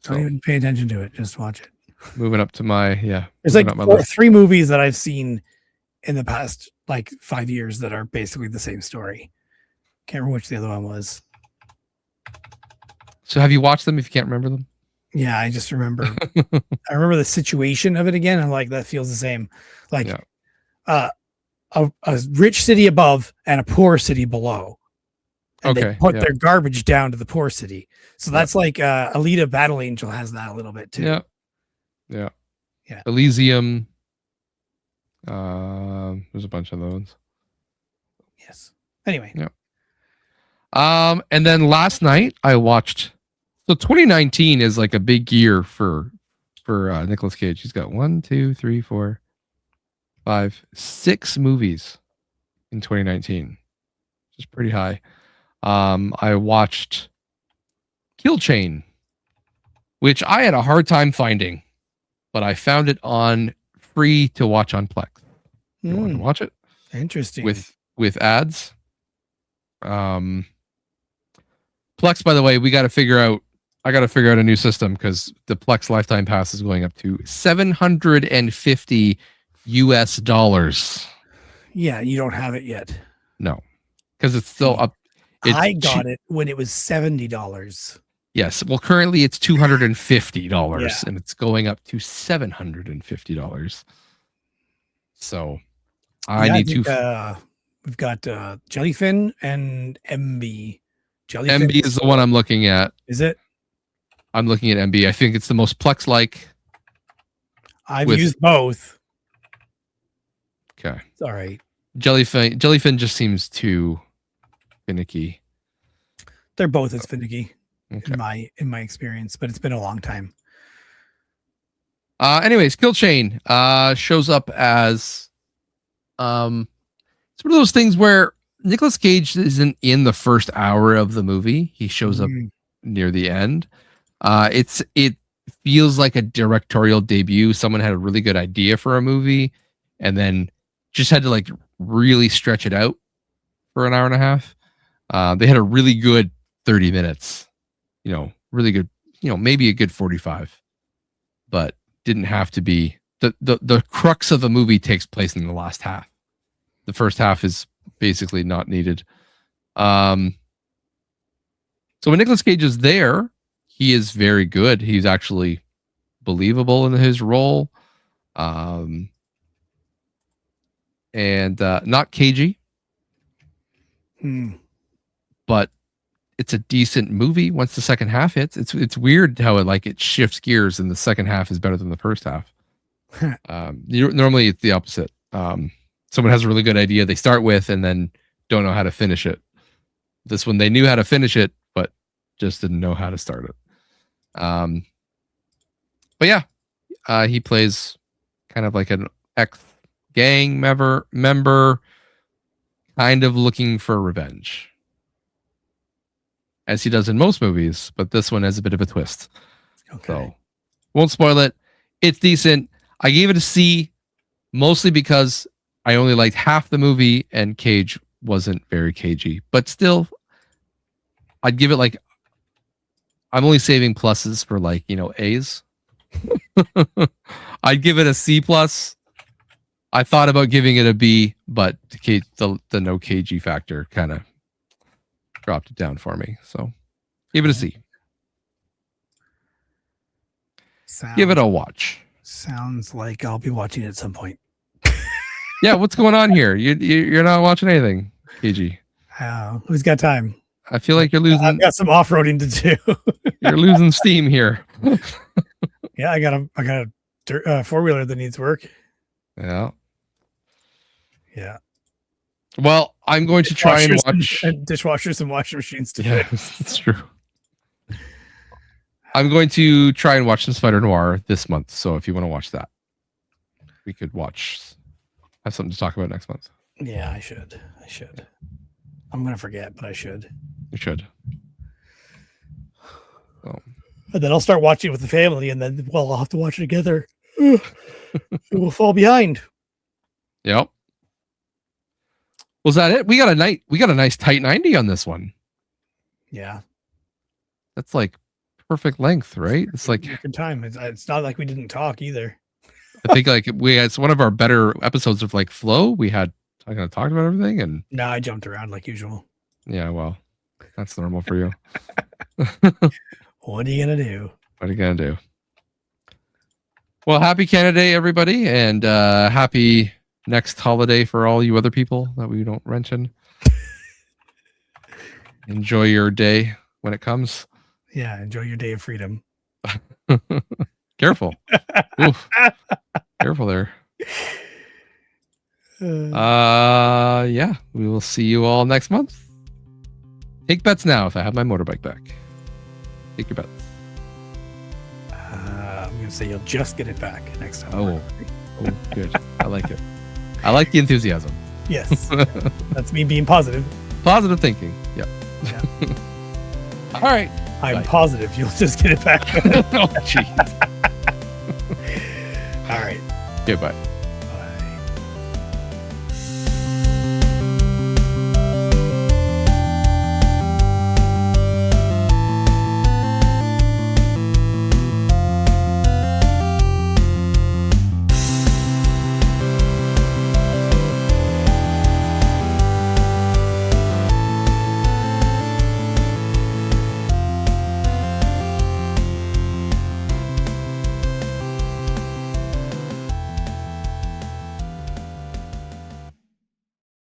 Don't even pay attention to it. Just watch it. Moving up to my There's like three movies that I've seen in the past like 5 years that are basically the same story. Can't remember which the other one was. So have you watched them if you can't remember them? Yeah, I just remember. I remember the situation of it again. I'm like, that feels the same. Like a rich city above and a poor city below. And they put their garbage down to the poor city. So that's like Alita Battle Angel has that a little bit too. Yeah. Elysium. There's a bunch of those. Yes. Anyway. Yeah. And then last night I watched. So 2019 is like a big year for Nicolas Cage. He's got 1, 2, 3, 4, 5, 6 movies in 2019, which is pretty high. I watched Kill Chain, which I had a hard time finding, but I found it on free to watch on Plex. You want to watch it? Interesting. With ads. Plex, by the way, I got to figure out a new system because the Plex lifetime pass is going up to $750 US. Yeah, you don't have it yet. No, because it's still up. I got it when it was $70. Yes. Well, currently it's $250 and it's going up to $750. So I need to. We've got Jellyfin and MB. Jellyfin MB is the one I'm looking at. Is it? I'm looking at MB. I think it's the most Plex-like. I've used both. Okay. It's all right. Jellyfin just seems too finicky. They're both as finicky in my experience, but it's been a long time. Anyways, Kill Chain shows up as it's one of those things where Nicolas Cage isn't in the first hour of the movie. He shows up near the end. It feels like a directorial debut. Someone had a really good idea for a movie and then just had to like really stretch it out for an hour and a half. They had a really good 30 minutes, really good, maybe a good 45, but didn't have to be. The crux of the movie takes place in the last half. The first half is basically not needed. So when Nicolas Cage is there, he is very good. He's actually believable in his role. And not cagey. But it's a decent movie once the second half hits. It's weird how it shifts gears and the second half is better than the first half. Normally it's the opposite. Someone has a really good idea they start with and then don't know how to finish it. This one, they knew how to finish it, but just didn't know how to start it. But yeah, he plays kind of like an ex-gang member, kind of looking for revenge, as he does in most movies, but this one has a bit of a twist. Okay. So, won't spoil it. It's decent. I gave it a C, mostly because I only liked half the movie and Cage wasn't very cagey, but still, I'd give it like, I'm only saving pluses for like, A's. I'd give it a C plus. I thought about giving it a B, but the no cagey factor kind of dropped it down for me. So give it a C. Give it a watch. Sounds like I'll be watching it at some point. Yeah, what's going on here? You're not watching anything, KG. Who's got time? I feel like you're losing. I've got some off-roading to do. You're losing steam here. Yeah, I got a four-wheeler that needs work. Yeah. Yeah. Well, I'm going to try and Dishwashers watch. and dishwashers and washing machines to Yeah, fix. that's true. I'm going to try and watch some Spider Noir this month. So if you want to watch that, we could have something to talk about next month. Yeah, I should. I'm gonna forget, but I should. You should. Oh. And then I'll start watching it with the family, and then I'll have to watch it together. We'll fall behind. Yep. Was that it? We got a nice tight 90 on this one. Yeah, That's like perfect length, right? It's like good time. It's not like we didn't talk either. I think like it's one of our better episodes of like flow. We had kind of talked about everything, and No, I jumped around like usual. yeah, well, that's normal for you. What are you gonna do? What are you gonna do? Well, happy Canada Day, everybody, and happy next holiday for all you other people that we don't mention. Enjoy your day when it comes. Yeah, enjoy your day of freedom. Careful. Oof. Careful there. Yeah, we will see you all next month. Take bets now if I have my motorbike back. Take your bets. I'm gonna say you'll just get it back next time. Oh, good. I like it. I like the enthusiasm. Yes, that's me being positive. Positive thinking. Yep. Yeah. All right. I'm Bye. positive you'll just get it back. Oh, jeez. All right. Goodbye.